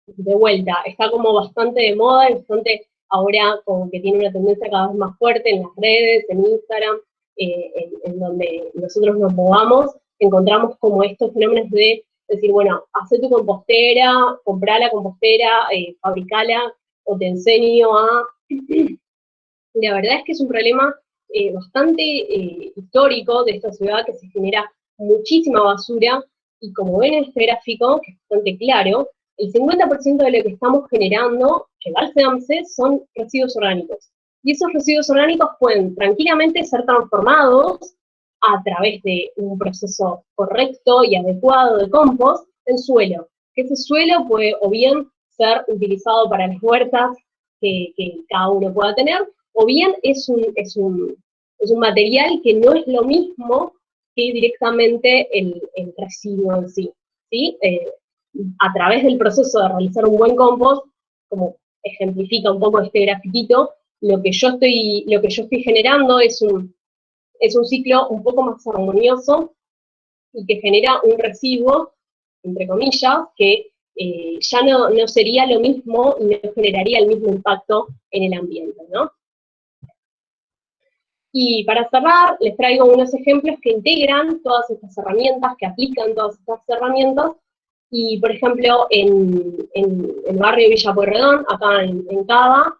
de vuelta está como bastante de moda, bastante ahora como que tiene una tendencia cada vez más fuerte en las redes, en Instagram, en donde nosotros nos movamos, encontramos como estos fenómenos de decir, bueno, haz tu compostera, comprá la compostera, fabricala, o te enseño a... La verdad es que es un problema bastante histórico de esta ciudad, que se genera muchísima basura, y como ven en este gráfico, que es bastante claro, el 50% de lo que estamos generando, que va al SEAMSE, son residuos orgánicos. Y esos residuos orgánicos pueden tranquilamente ser transformados a través de un proceso correcto y adecuado de compost en suelo. Que ese suelo puede o bien ser utilizado para las huertas que cada uno pueda tener, o bien es un material que no es lo mismo que directamente el residuo en sí. ¿Sí? A través del proceso de realizar un buen compost, como ejemplifica un poco este grafiquito, lo que yo estoy generando es un ciclo un poco más armonioso y que genera un residuo, entre comillas, que ya no sería lo mismo y no generaría el mismo impacto en el ambiente, ¿no? Y para cerrar, les traigo unos ejemplos que integran todas estas herramientas, que aplican todas estas herramientas. Y, por ejemplo, en el barrio Villa Pueyrredón, acá en Cava,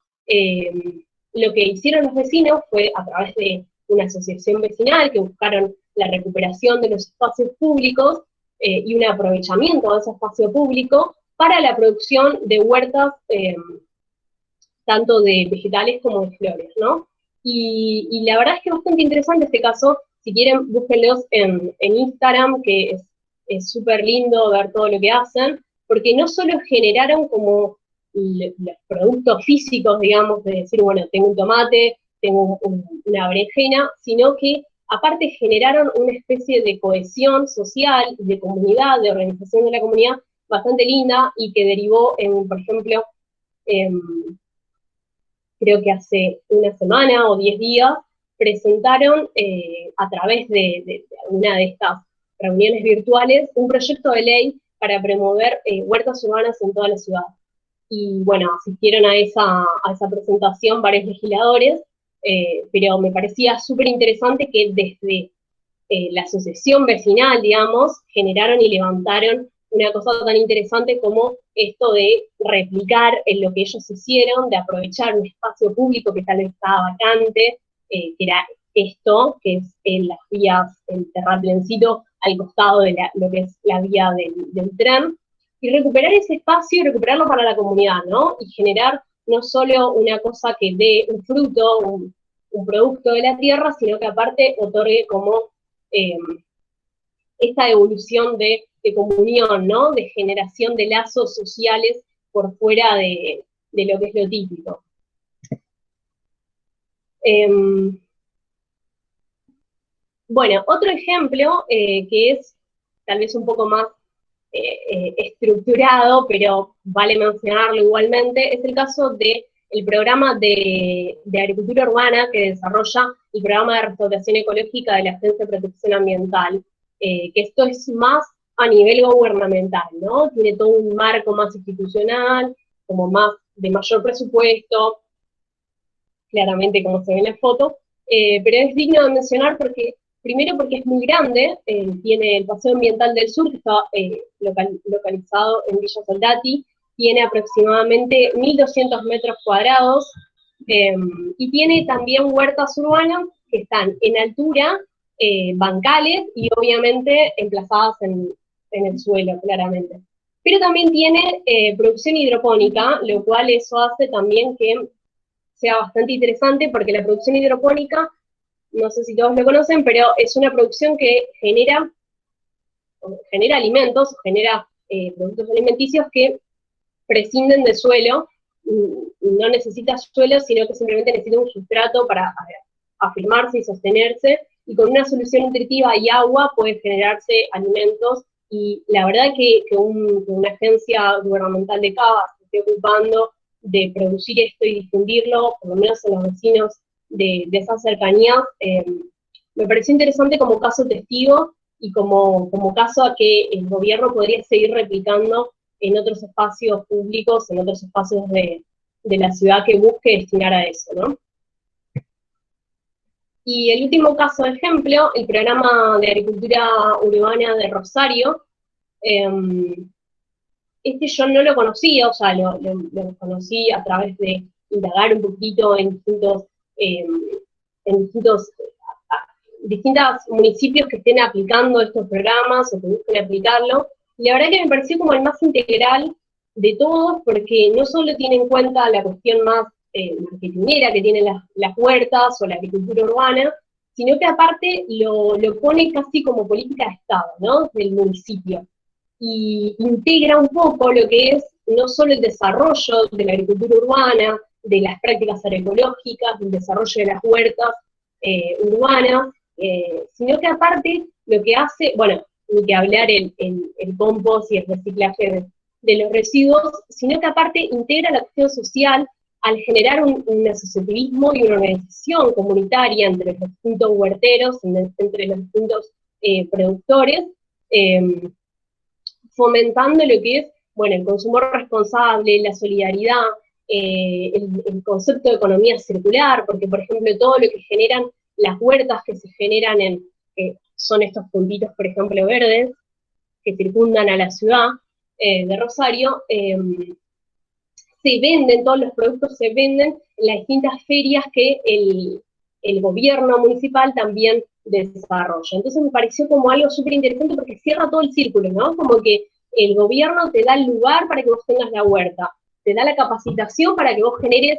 lo que hicieron los vecinos fue, a través de una asociación vecinal, que buscaron la recuperación de los espacios públicos y un aprovechamiento de ese espacio público para la producción de huertas, tanto de vegetales como de flores, ¿no? Y la verdad es que es bastante interesante este caso. Si quieren, búsquenlos en Instagram, que es súper lindo ver todo lo que hacen, porque no solo generaron como los productos físicos, digamos, de decir, bueno, tengo un tomate, tengo una berenjena, sino que aparte generaron una especie de cohesión social, de comunidad, de organización de la comunidad bastante linda, y que derivó en, por ejemplo, creo que hace una semana o 10 días, presentaron a través de una de estas reuniones virtuales un proyecto de ley para promover huertas urbanas en toda la ciudad. Y bueno, asistieron a esa presentación varios legisladores, pero me parecía súper interesante que desde la asociación vecinal, digamos, generaron y levantaron una cosa tan interesante como esto de replicar en lo que ellos hicieron, de aprovechar un espacio público que tal vez estaba vacante, que era esto, que es en las vías, el terraplencito al costado de lo que es la vía del tren, y recuperar ese espacio y recuperarlo para la comunidad, ¿no? Y generar no solo una cosa que dé un fruto, un producto de la tierra, sino que aparte otorgue como esta evolución de comunión, ¿no? De generación de lazos sociales por fuera de lo que es lo típico. Bueno, otro ejemplo que es tal vez un poco más estructurado, pero vale mencionarlo igualmente, es el caso del programa de agricultura urbana que desarrolla el programa de restauración ecológica de la Agencia de Protección Ambiental, que esto es más a nivel gubernamental, ¿no? Tiene todo un marco más institucional, como más de mayor presupuesto, claramente como se ve en la foto, pero es digno de mencionar porque, primero porque es muy grande, tiene el Paseo Ambiental del Sur, que está localizado en Villa Soldati, tiene aproximadamente 1.200 metros cuadrados, y tiene también huertas urbanas que están en altura, bancales y obviamente emplazadas en el suelo, claramente. Pero también tiene producción hidropónica, lo cual eso hace también que sea bastante interesante, porque la producción hidropónica, no sé si todos lo conocen, pero es una producción que genera alimentos, genera productos alimenticios que prescinden de suelo, no necesita suelo, sino que simplemente necesita un sustrato para afirmarse y sostenerse, y con una solución nutritiva y agua puede generarse alimentos, y la verdad que una agencia gubernamental de Cava se esté ocupando de producir esto y difundirlo, por lo menos en los vecinos de esas cercanías, me pareció interesante como caso testigo y como caso a que el gobierno podría seguir replicando en otros espacios públicos, en otros espacios de la ciudad que busque destinar a eso, ¿no? Y el último caso de ejemplo, el programa de agricultura urbana de Rosario, este yo no lo conocía, o sea, lo conocí a través de indagar un poquito en distintos municipios que estén aplicando estos programas o que busquen aplicarlo. Y la verdad que me pareció como el más integral de todos, porque no solo tiene en cuenta la cuestión más marketinera que tienen las huertas o la agricultura urbana, sino que aparte lo pone casi como política de Estado, ¿no? Del municipio. Y integra un poco lo que es no solo el desarrollo de la agricultura urbana, de las prácticas agroecológicas, del desarrollo de las huertas urbanas, sino que aparte lo que hace, bueno, ni que hablar el compost y el reciclaje de los residuos, sino que aparte integra la acción social al generar un asociativismo y una organización comunitaria entre los distintos huerteros, entre los distintos productores, fomentando lo que es, bueno, el consumo responsable, la solidaridad, el concepto de economía circular, porque, por ejemplo, todo lo que generan las huertas que se generan son estos puntitos, por ejemplo, verdes, que circundan a la ciudad de Rosario, se venden, todos los productos se venden en las distintas ferias que el gobierno municipal también desarrolla. Entonces me pareció como algo súper interesante porque cierra todo el círculo, ¿no? Como que el gobierno te da el lugar para que vos tengas la huerta, te da la capacitación para que vos generes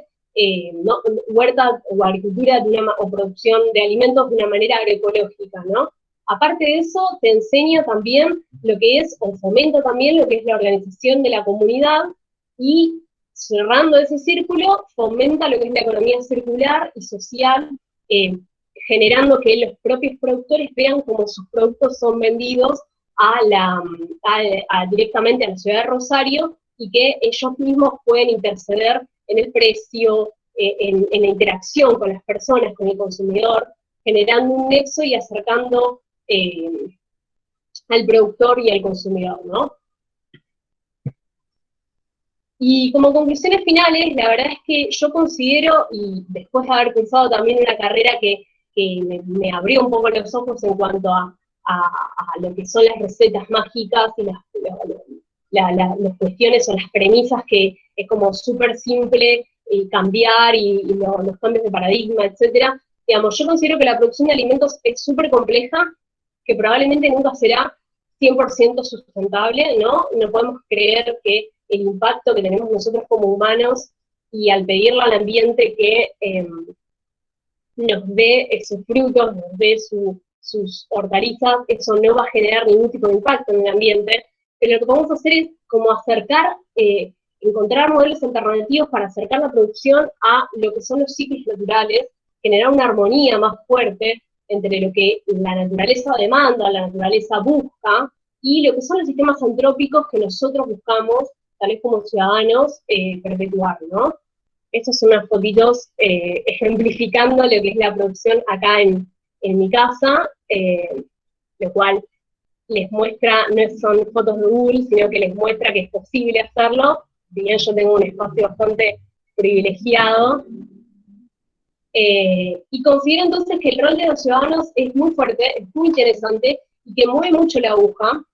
¿no? huerta o agricultura o producción de alimentos de una manera agroecológica, ¿no? Aparte de eso, te enseña también lo que es, o fomenta también lo que es la organización de la comunidad, y cerrando ese círculo, fomenta lo que es la economía circular y social, generando que los propios productores vean cómo sus productos son vendidos directamente a la ciudad de Rosario, y que ellos mismos pueden interceder en el precio, en la interacción con las personas, con el consumidor, generando un nexo y acercando al productor y al consumidor, ¿no? Y como conclusiones finales, la verdad es que yo considero, y después de haber cursado también una carrera que me abrió un poco los ojos en cuanto a lo que son las recetas mágicas y las cuestiones o las premisas que es como súper simple cambiar y los cambios de paradigma, etcétera. Digamos, yo considero que la producción de alimentos es súper compleja, que probablemente nunca será 100% sustentable, ¿no? No podemos creer que el impacto que tenemos nosotros como humanos, y al pedirle al ambiente que nos dé sus frutos, nos dé sus hortalizas, eso no va a generar ningún tipo de impacto en el ambiente, pero lo que podemos hacer es como acercar, encontrar modelos alternativos para acercar la producción a lo que son los ciclos naturales, generar una armonía más fuerte entre lo que la naturaleza demanda, la naturaleza busca, y lo que son los sistemas antrópicos que nosotros buscamos, tal vez como ciudadanos, perpetuar, ¿no? Estos son unas fotitos ejemplificando lo que es la producción acá en mi casa, lo cual les muestra, no son fotos de Google, sino que les muestra que es posible hacerlo, si bien yo tengo un espacio bastante privilegiado. Y considero entonces que el rol de los ciudadanos es muy fuerte, es muy interesante, y que mueve mucho la aguja,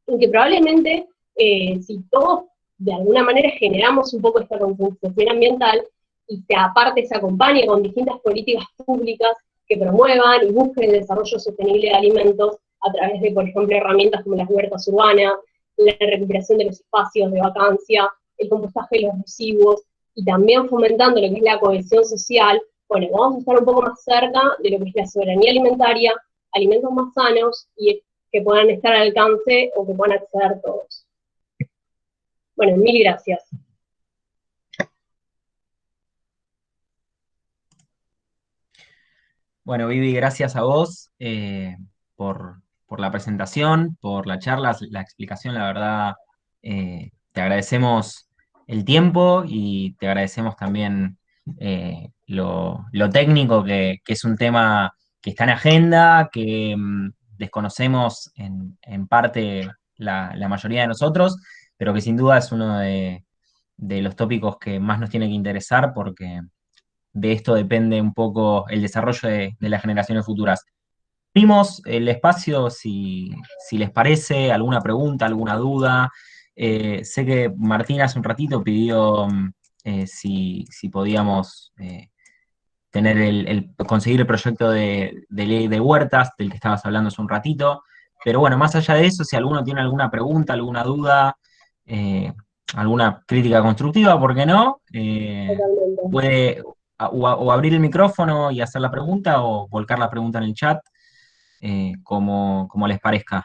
y que probablemente, si todos de alguna manera generamos un poco esta concienciación ambiental, y que aparte se acompañe con distintas políticas públicas que promuevan y busquen el desarrollo sostenible de alimentos a través de, por ejemplo, herramientas como las huertas urbanas, la recuperación de los espacios de vacancia, el compostaje de los residuos, y también fomentando lo que es la cohesión social, bueno, vamos a estar un poco más cerca de lo que es la soberanía alimentaria, alimentos más sanos y que puedan estar al alcance o que puedan acceder todos. Bueno, mil gracias. Bueno, Vivi, gracias a vos por la presentación, por la charla, la explicación, la verdad, te agradecemos el tiempo y te agradecemos también lo técnico, que es un tema que está en agenda, que desconocemos en parte la mayoría de nosotros, pero que sin duda es uno de los tópicos que más nos tiene que interesar porque de esto depende un poco el desarrollo de las generaciones futuras. Abrimos el espacio si les parece, alguna pregunta, alguna duda. Sé que Martín hace un ratito pidió si podíamos tener conseguir el proyecto de ley de huertas, del que estabas hablando hace un ratito. Pero bueno, más allá de eso, si alguno tiene alguna pregunta, alguna duda, eh, alguna crítica constructiva, ¿por qué no? Totalmente. Puede o abrir el micrófono y hacer la pregunta o volcar la pregunta en el chat, como les parezca.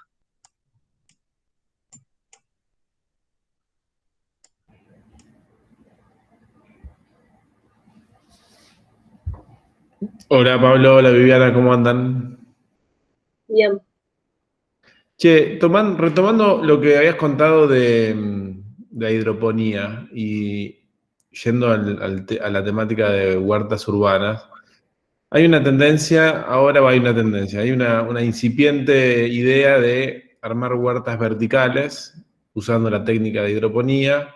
Hola Pablo, hola Viviana, ¿cómo andan? Bien. Che, retomando lo que habías contado de la hidroponía y yendo a la temática de huertas urbanas, hay una tendencia, ahora hay una tendencia, hay una incipiente idea de armar huertas verticales usando la técnica de hidroponía,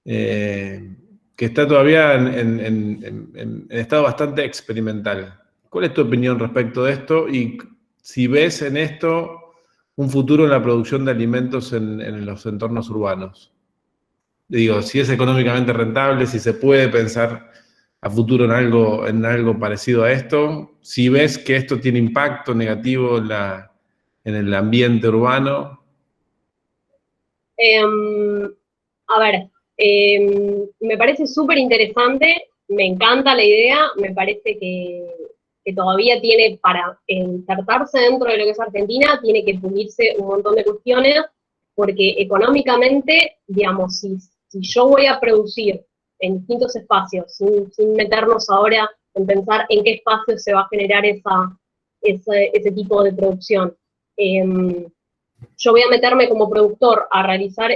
eh, que está todavía en estado bastante experimental. ¿Cuál es tu opinión respecto de esto? Y si ves en esto un futuro en la producción de alimentos en los entornos urbanos. Digo, si es económicamente rentable, si se puede pensar a futuro en algo parecido a esto, si ves que esto tiene impacto negativo en el ambiente urbano. Em, a ver, me parece súper interesante, me encanta la idea, me parece que todavía tiene para insertarse dentro de lo que es Argentina, tiene que pulirse un montón de cuestiones, porque económicamente, digamos, si yo voy a producir en distintos espacios, sin meternos ahora en pensar en qué espacio se va a generar ese tipo de producción. Yo voy a meterme como productor a realizar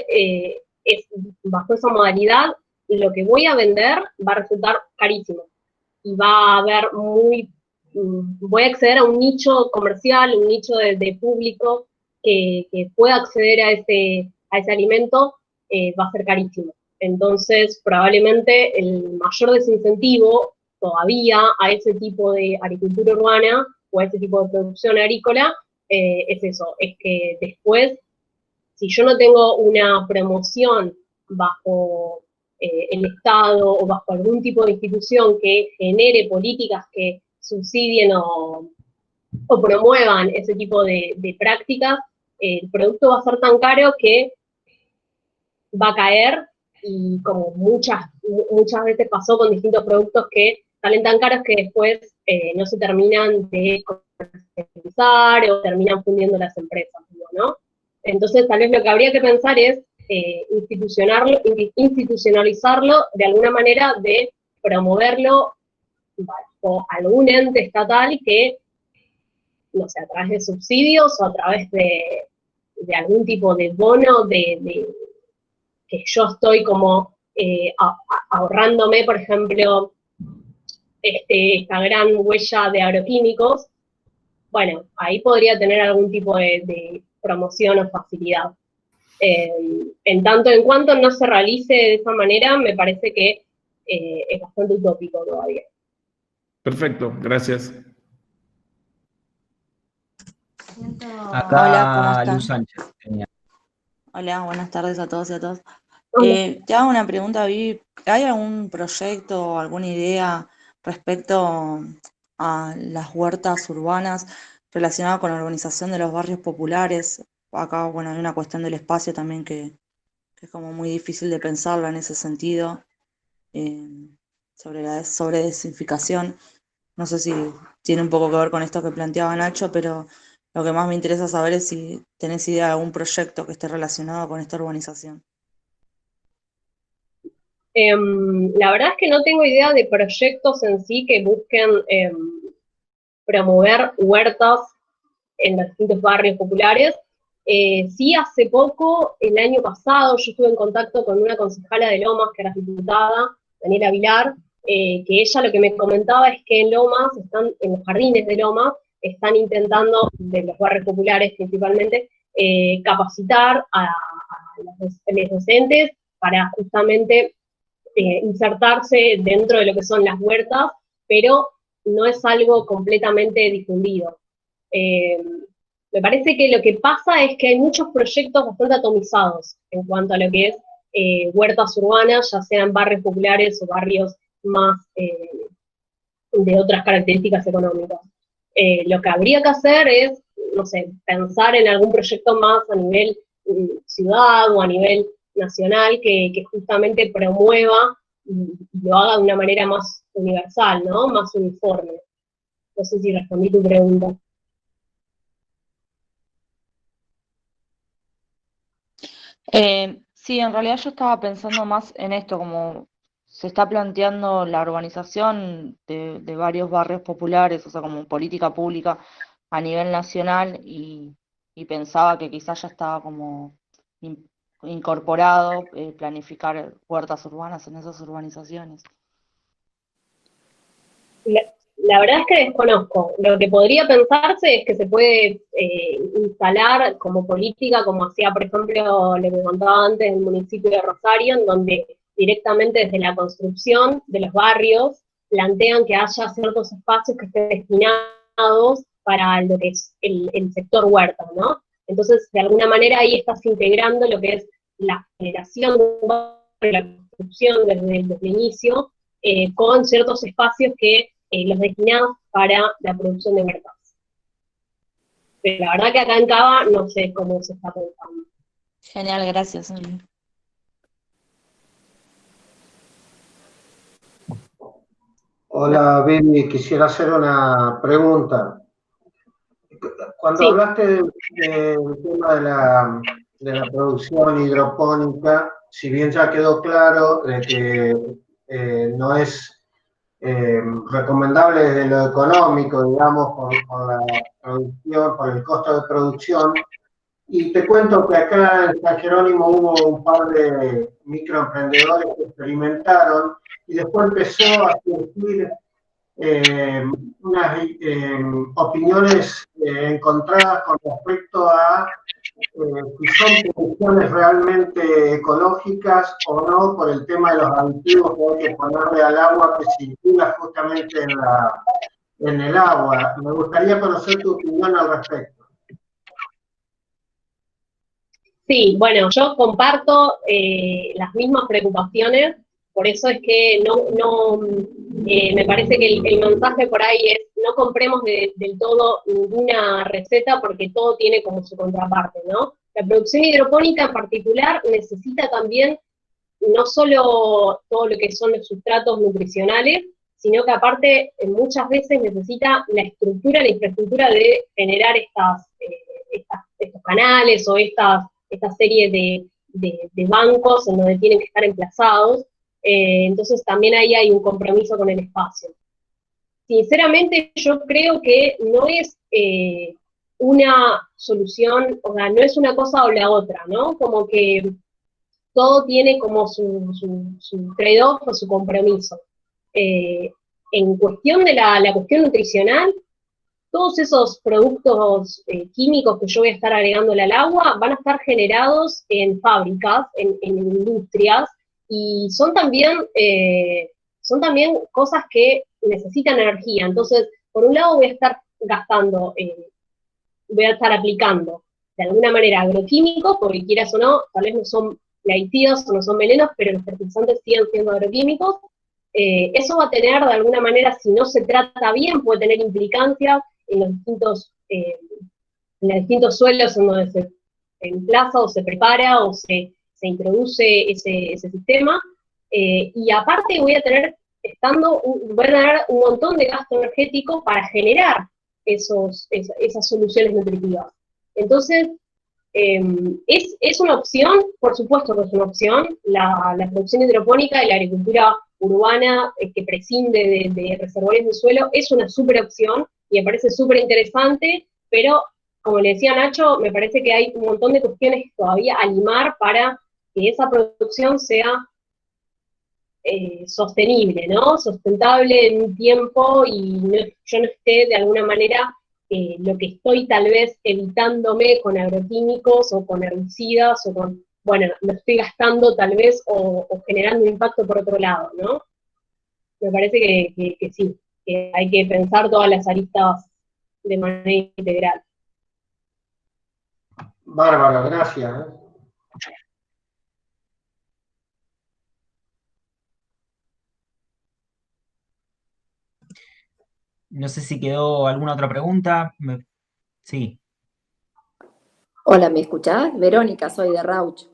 bajo esa modalidad, lo que voy a vender va a resultar carísimo y va a haber voy a acceder a un nicho comercial, un nicho de público que pueda acceder a ese alimento, va a ser carísimo. Entonces, probablemente el mayor desincentivo todavía a ese tipo de agricultura urbana o a ese tipo de producción agrícola es eso, es que después, si yo no tengo una promoción bajo el Estado o bajo algún tipo de institución que genere políticas que subsidien o promuevan ese tipo de prácticas, el producto va a ser tan caro que va a caer y como muchas veces pasó con distintos productos que salen tan caros que después no se terminan de comercializar o terminan fundiendo las empresas, ¿no? Entonces tal vez lo que habría que pensar es institucionalizarlo de alguna manera, de promoverlo bajo algún ente estatal que, no sé, a través de subsidios o a través de algún tipo de bono que yo estoy como ahorrándome, por ejemplo, esta gran huella de agroquímicos, bueno, ahí podría tener algún tipo de promoción o facilidad. En tanto en cuanto no se realice de esa manera, me parece que es bastante utópico todavía. Perfecto, gracias. Hola, ¿cómo Acá Luz están? Sánchez tenía. Hola, buenas tardes a todos y a todas. Hola. Te hago una pregunta, Vivi. ¿Hay algún proyecto o alguna idea respecto a las huertas urbanas relacionado con la urbanización de los barrios populares? Acá, bueno, hay una cuestión del espacio también que es como muy difícil de pensarlo en ese sentido, eh, sobre la sobredensificación. No sé si tiene un poco que ver con esto que planteaba Nacho, pero lo que más me interesa saber es si tenés idea de algún proyecto que esté relacionado con esta urbanización. La verdad es que no tengo idea de proyectos en sí que busquen promover huertas en los distintos barrios populares. Sí, hace poco, el año pasado, yo estuve en contacto con una concejala de Lomas, que era diputada, Daniela Vilar, que ella lo que me comentaba es que en Lomas, en los jardines de Lomas, están intentando, de los barrios populares principalmente, capacitar a los docentes para justamente insertarse dentro de lo que son las huertas, pero no es algo completamente difundido. Me parece que lo que pasa es que hay muchos proyectos bastante atomizados en cuanto a lo que es huertas urbanas, ya sean barrios populares o barrios más de otras características económicas. Lo que habría que hacer es, no sé, pensar en algún proyecto más a nivel ciudad o a nivel nacional que justamente promueva y lo haga de una manera más universal, ¿no? Más uniforme. No sé si respondí tu pregunta. Sí, en realidad yo estaba pensando más en esto, como se está planteando la urbanización de varios barrios populares, o sea, como política pública a nivel nacional, y pensaba que quizás ya estaba como incorporado planificar huertas urbanas en esas urbanizaciones. La verdad es que desconozco. Lo que podría pensarse es que se puede instalar como política, como hacía, por ejemplo, lo que contaba antes el municipio de Rosario, en donde directamente desde la construcción de los barrios plantean que haya ciertos espacios que estén destinados para lo que es el sector huerta, ¿no? Entonces, de alguna manera ahí estás integrando lo que es la generación de un barrio, la construcción desde el inicio, con ciertos espacios que los destinados para la producción de huertas. Pero la verdad que acá en Cava no sé cómo se está pensando. Genial, gracias. Hola, Vivi, quisiera hacer una pregunta. Cuando Sí. hablaste del tema de la producción hidropónica, si bien ya quedó claro de que no es recomendable desde lo económico, digamos, por la producción, por el costo de producción, y te cuento que acá en San Jerónimo hubo un par de microemprendedores que experimentaron y después empezó a surgir unas opiniones encontradas con respecto a si son producciones realmente ecológicas o no, por el tema de los aditivos que hay que ponerle al agua que circula justamente en el agua. Me gustaría conocer tu opinión al respecto. Sí, bueno, yo comparto las mismas preocupaciones, por eso es que me parece que el mensaje por ahí es no compremos del todo ninguna receta porque todo tiene como su contraparte, ¿no? La producción hidropónica en particular necesita también no solo todo lo que son los sustratos nutricionales, sino que aparte muchas veces necesita la infraestructura de generar estos canales o esta serie de bancos en donde tienen que estar emplazados, entonces también ahí hay un compromiso con el espacio. Sinceramente yo creo que no es una solución, o sea, no es una cosa o la otra, ¿no? Como que todo tiene como su trade-off o su compromiso. En cuestión de la cuestión nutricional, todos esos productos químicos que yo voy a estar agregándole al agua van a estar generados en fábricas, en industrias, y son también cosas que necesitan energía. Entonces, por un lado voy a estar gastando, voy a estar aplicando de alguna manera agroquímicos, porque quieras o no, tal vez no son plaguicidas o no son venenos, pero los fertilizantes siguen siendo agroquímicos. Eso va a tener de alguna manera, si no se trata bien, puede tener implicancias en los distintos suelos en donde se emplaza o se prepara o se introduce ese sistema, y aparte voy a tener un montón de gasto energético para generar esas soluciones nutritivas. Entonces, ¿es una opción? Por supuesto que es una opción, la producción hidropónica y la agricultura urbana que prescinde de reservorios de suelo es una súper opción y me parece súper interesante, pero como le decía Nacho, me parece que hay un montón de cuestiones todavía a limar para que esa producción sea sostenible, ¿no? Sustentable en un tiempo y yo no esté de alguna manera lo que estoy tal vez evitándome con agroquímicos o con herbicidas o con, bueno, lo estoy gastando tal vez o generando impacto por otro lado, ¿no? Me parece que sí, que hay que pensar todas las aristas de manera integral. Bárbaro, gracias. No sé si quedó alguna otra pregunta. Sí. Hola, ¿me escuchás? Verónica, soy de Rauch.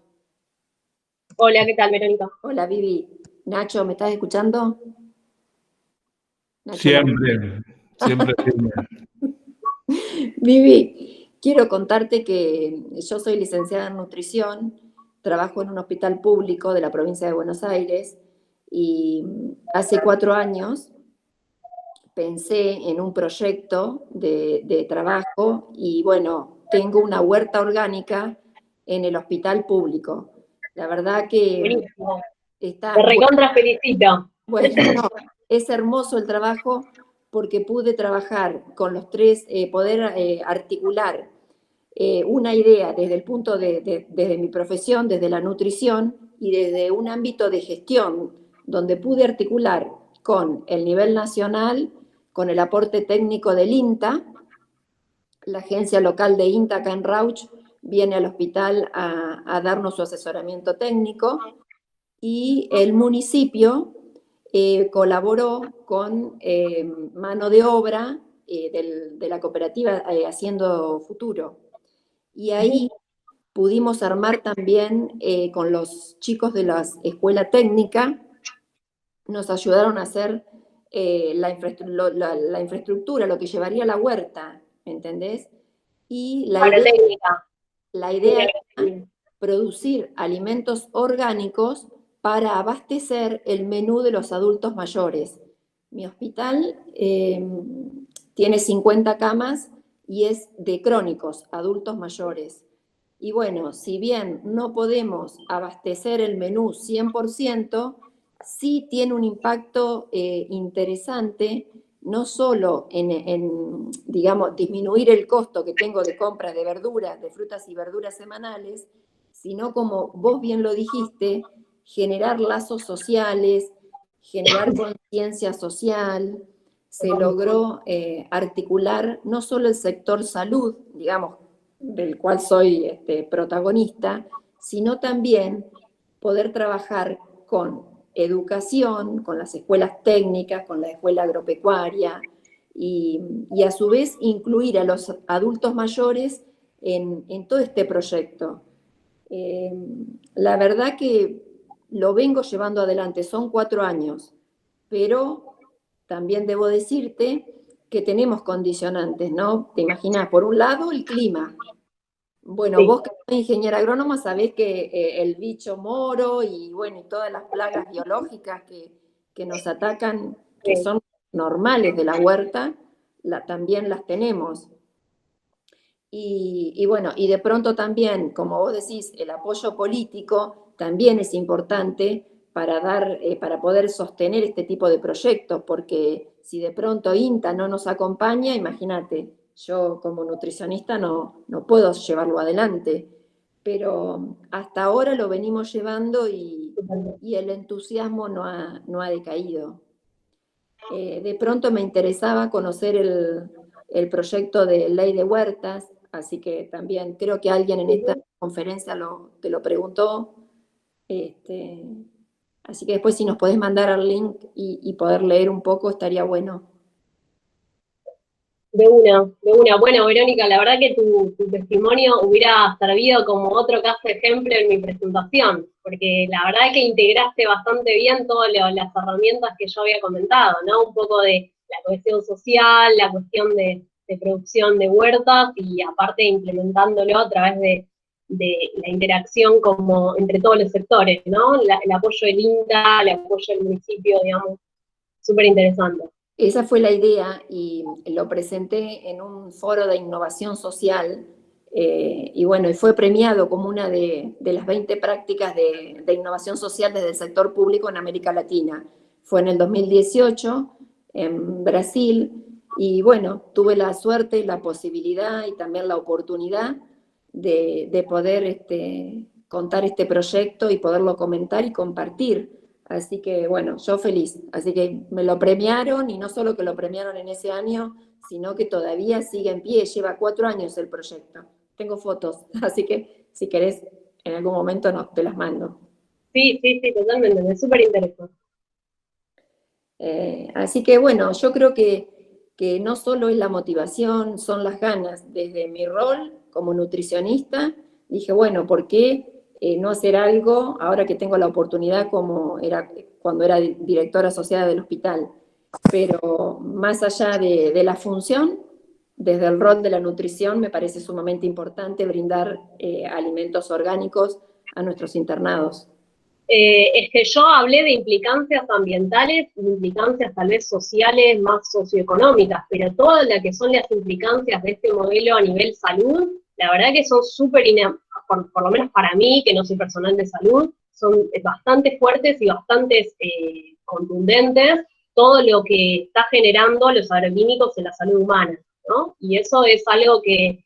Hola, ¿qué tal, Verónica? Hola, Vivi. Nacho, ¿me estás escuchando? Nacho, Siempre, siempre. Vivi, quiero contarte que yo soy licenciada en nutrición, trabajo en un hospital público de la provincia de Buenos Aires y hace 4 años pensé en un proyecto de trabajo y bueno, tengo una huerta orgánica en el hospital público. La verdad que Buenísimo. está... Te recontra felicito. Bueno, no, es hermoso el trabajo porque pude trabajar con los tres, poder articular una idea desde el punto desde mi profesión, desde la nutrición y desde un ámbito de gestión, donde pude articular con el nivel nacional, con el aporte técnico del INTA, la agencia local de INTA acá en Rauch viene al hospital a darnos su asesoramiento técnico y el municipio colaboró con mano de obra de la cooperativa Haciendo Futuro. Y ahí pudimos armar también con los chicos de la escuela técnica, nos ayudaron a hacer la infraestructura, lo que llevaría la huerta, ¿entendés? Y la idea era producir alimentos orgánicos para abastecer el menú de los adultos mayores. Mi hospital tiene 50 camas y es de crónicos, adultos mayores. Y bueno, si bien no podemos abastecer el menú 100%, sí tiene un impacto interesante, no solo en, digamos, disminuir el costo que tengo de compras de verduras, de frutas y verduras semanales, sino como vos bien lo dijiste, generar lazos sociales, generar conciencia social. Se logró articular no solo el sector salud, digamos, del cual soy protagonista, sino también poder trabajar con educación, con las escuelas técnicas, con la escuela agropecuaria, y a su vez incluir a los adultos mayores en todo este proyecto. La verdad que lo vengo llevando adelante, son 4 años, pero también debo decirte que tenemos condicionantes, ¿no? Te imaginas, por un lado, el clima. Bueno, sí. Vos que sos ingeniera agrónoma sabés que el bicho moro y bueno, y todas las plagas biológicas que nos atacan, que son normales de la huerta, también las tenemos. Y bueno, y de pronto también, como vos decís, el apoyo político también es importante para poder sostener este tipo de proyectos, porque si de pronto INTA no nos acompaña, imagínate, yo como nutricionista no puedo llevarlo adelante, pero hasta ahora lo venimos llevando y el entusiasmo no ha decaído. De pronto me interesaba conocer el proyecto de ley de huertas, así que también creo que alguien en esta conferencia te lo preguntó. Así que después si nos podés mandar el link y poder leer un poco, estaría bueno. De una. Bueno, Verónica, la verdad que tu testimonio hubiera servido como otro caso de ejemplo en mi presentación, porque la verdad es que integraste bastante bien todas las herramientas que yo había comentado, ¿no? Un poco de la cohesión social, la cuestión de producción de huertas y aparte implementándolo a través de la interacción como entre todos los sectores, ¿no? El apoyo del INTA, el apoyo del municipio, digamos, súper interesante. Esa fue la idea y lo presenté en un foro de innovación social y bueno, y fue premiado como una de las 20 prácticas de innovación social desde el sector público en América Latina. Fue en el 2018 en Brasil y bueno, tuve la suerte, la posibilidad y también la oportunidad de poder contar este proyecto y poderlo comentar y compartir. Así que, bueno, yo feliz. Así que me lo premiaron, y no solo que lo premiaron en ese año, sino que todavía sigue en pie, lleva 4 años el proyecto. Tengo fotos, así que si querés, en algún momento te las mando. Sí, totalmente, me súper interesante. Así que, bueno, yo creo que no solo es la motivación, son las ganas. Desde mi rol como nutricionista, dije, bueno, ¿por qué no hacer algo ahora que tengo la oportunidad como era cuando era directora asociada del hospital? Pero más allá de la función, desde el rol de la nutrición me parece sumamente importante brindar alimentos orgánicos a nuestros internados. Es que yo hablé de implicancias ambientales, implicancias tal vez sociales, más socioeconómicas, pero todas las que son las implicancias de este modelo a nivel salud, la verdad que son súper, por lo menos para mí, que no soy personal de salud, son bastante fuertes y bastante contundentes, todo lo que está generando los agroquímicos en la salud humana, ¿no? Y eso es algo que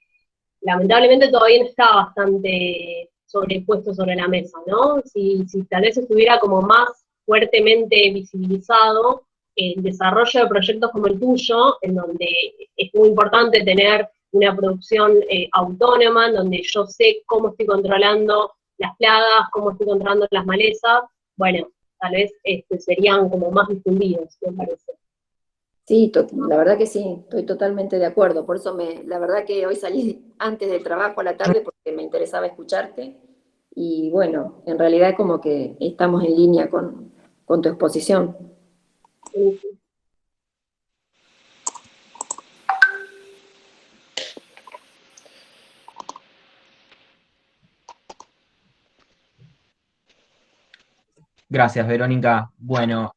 lamentablemente todavía no está bastante sobrepuesto sobre la mesa, ¿no? Si tal vez estuviera como más fuertemente visibilizado el desarrollo de proyectos como el tuyo, en donde es muy importante tener una producción autónoma, en donde yo sé cómo estoy controlando las plagas, cómo estoy controlando las malezas, bueno, tal vez serían como más difundidos, me parece. Sí, la verdad que sí, estoy totalmente de acuerdo. Por eso la verdad que hoy salí antes del trabajo a la tarde porque me interesaba escucharte. Y bueno, en realidad es como que estamos en línea con tu exposición. Gracias, Verónica. Bueno,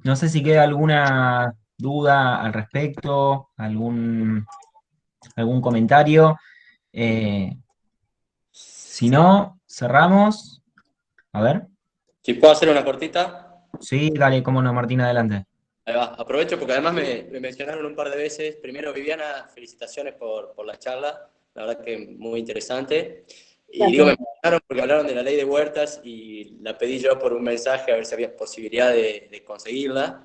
no sé si queda alguna duda al respecto, algún comentario. Si no, cerramos. A ver. Si puedo hacer una cortita. Sí, dale, cómo no, Martín, adelante. Ahí va. Aprovecho porque además me mencionaron un par de veces. Primero, Viviana, felicitaciones por la charla. La verdad que muy interesante. Y Gracias. digo, me mencionaron porque hablaron de la ley de huertas y la pedí yo por un mensaje a ver si había posibilidad de conseguirla.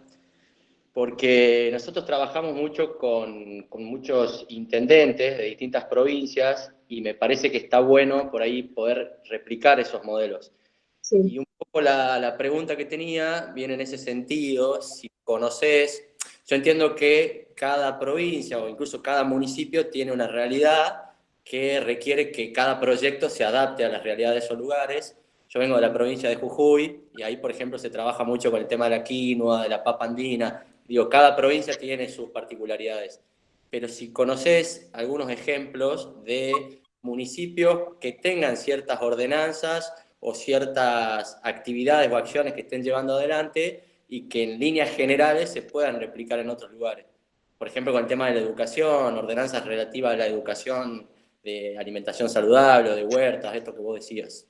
Porque nosotros trabajamos mucho con muchos intendentes de distintas provincias y me parece que está bueno por ahí poder replicar esos modelos. Sí. Y un poco la pregunta que tenía viene en ese sentido, si conoces, yo entiendo que cada provincia o incluso cada municipio tiene una realidad que requiere que cada proyecto se adapte a la realidad de esos lugares. Yo vengo de la provincia de Jujuy y ahí, por ejemplo, se trabaja mucho con el tema de la quinoa, de la papa andina. Digo, cada provincia tiene sus particularidades. Pero si conoces algunos ejemplos de municipios que tengan ciertas ordenanzas o ciertas actividades o acciones que estén llevando adelante y que en líneas generales se puedan replicar en otros lugares. Por ejemplo, con el tema de la educación, ordenanzas relativas a la educación de alimentación saludable o de huertas, esto que vos decías.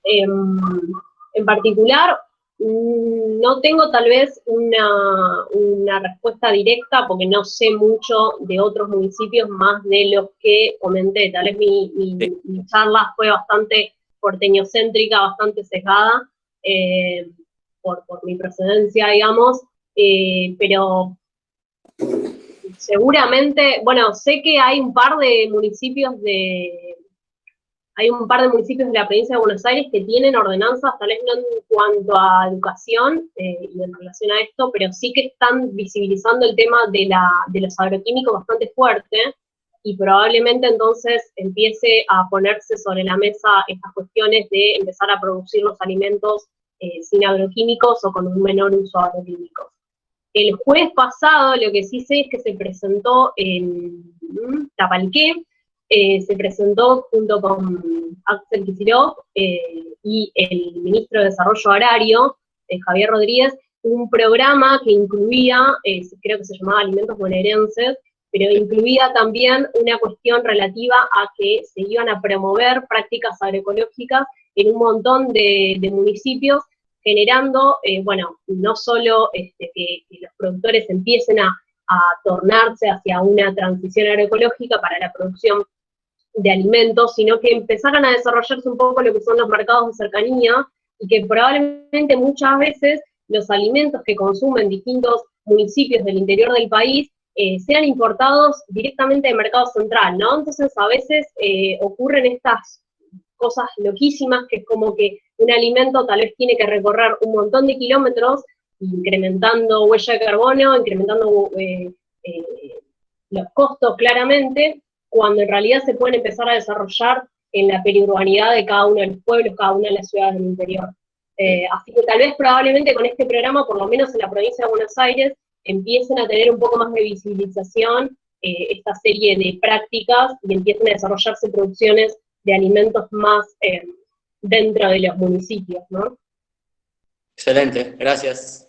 En particular, no tengo tal vez una respuesta directa porque no sé mucho de otros municipios más de los que comenté. Tal vez mi charla fue bastante porteñocéntrica, bastante sesgada por mi procedencia, digamos, pero seguramente, bueno, sé que hay un par de municipios de la provincia de Buenos Aires que tienen ordenanzas, tal vez no en cuanto a educación y en relación a esto, pero sí que están visibilizando el tema de los agroquímicos bastante fuerte, y probablemente entonces empiece a ponerse sobre la mesa estas cuestiones de empezar a producir los alimentos sin agroquímicos o con un menor uso de agroquímicos. El jueves pasado lo que sí sé es que se presentó en Tapalqué se presentó junto con Axel Kicillof y el ministro de Desarrollo Agrario, Javier Rodríguez, un programa que incluía, creo que se llamaba Alimentos Bonaerenses, pero incluía también una cuestión relativa a que se iban a promover prácticas agroecológicas en un montón de municipios, generando, no solo que los productores empiecen a tornarse hacia una transición agroecológica para la producción de alimentos, sino que empezaran a desarrollarse un poco lo que son los mercados de cercanía, y que probablemente muchas veces los alimentos que consumen distintos municipios del interior del país sean importados directamente del mercado central, ¿no? Entonces a veces ocurren estas cosas loquísimas, que es como que un alimento tal vez tiene que recorrer un montón de kilómetros, incrementando huella de carbono, incrementando los costos claramente, cuando en realidad se pueden empezar a desarrollar en la periurbanidad de cada uno de los pueblos, cada una de las ciudades del interior. Así que tal vez probablemente con este programa, por lo menos en la provincia de Buenos Aires, empiecen a tener un poco más de visibilización esta serie de prácticas y empiecen a desarrollarse producciones de alimentos más dentro de los municipios, ¿no? Excelente, gracias.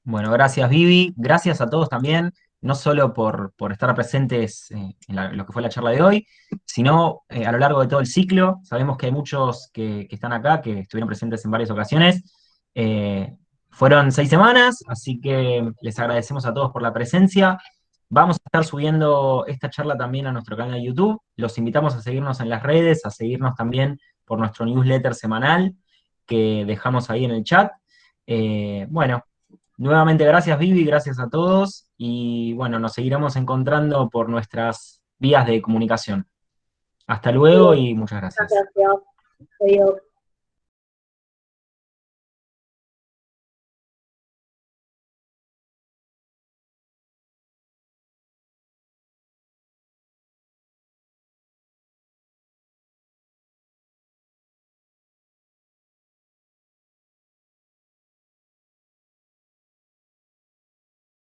Bueno, gracias Vivi, gracias a todos también, no solo por estar presentes en lo que fue la charla de hoy, sino a lo largo de todo el ciclo. Sabemos que hay muchos que están acá, que estuvieron presentes en varias ocasiones. Fueron 6 semanas, así que les agradecemos a todos por la presencia. Vamos a estar subiendo esta charla también a nuestro canal de YouTube. Los invitamos a seguirnos en las redes, a seguirnos también por nuestro newsletter semanal que dejamos ahí en el chat. Bueno, nuevamente gracias Vivi, gracias a todos, y bueno, nos seguiremos encontrando por nuestras vías de comunicación. Hasta luego y muchas gracias. Gracias. Adiós.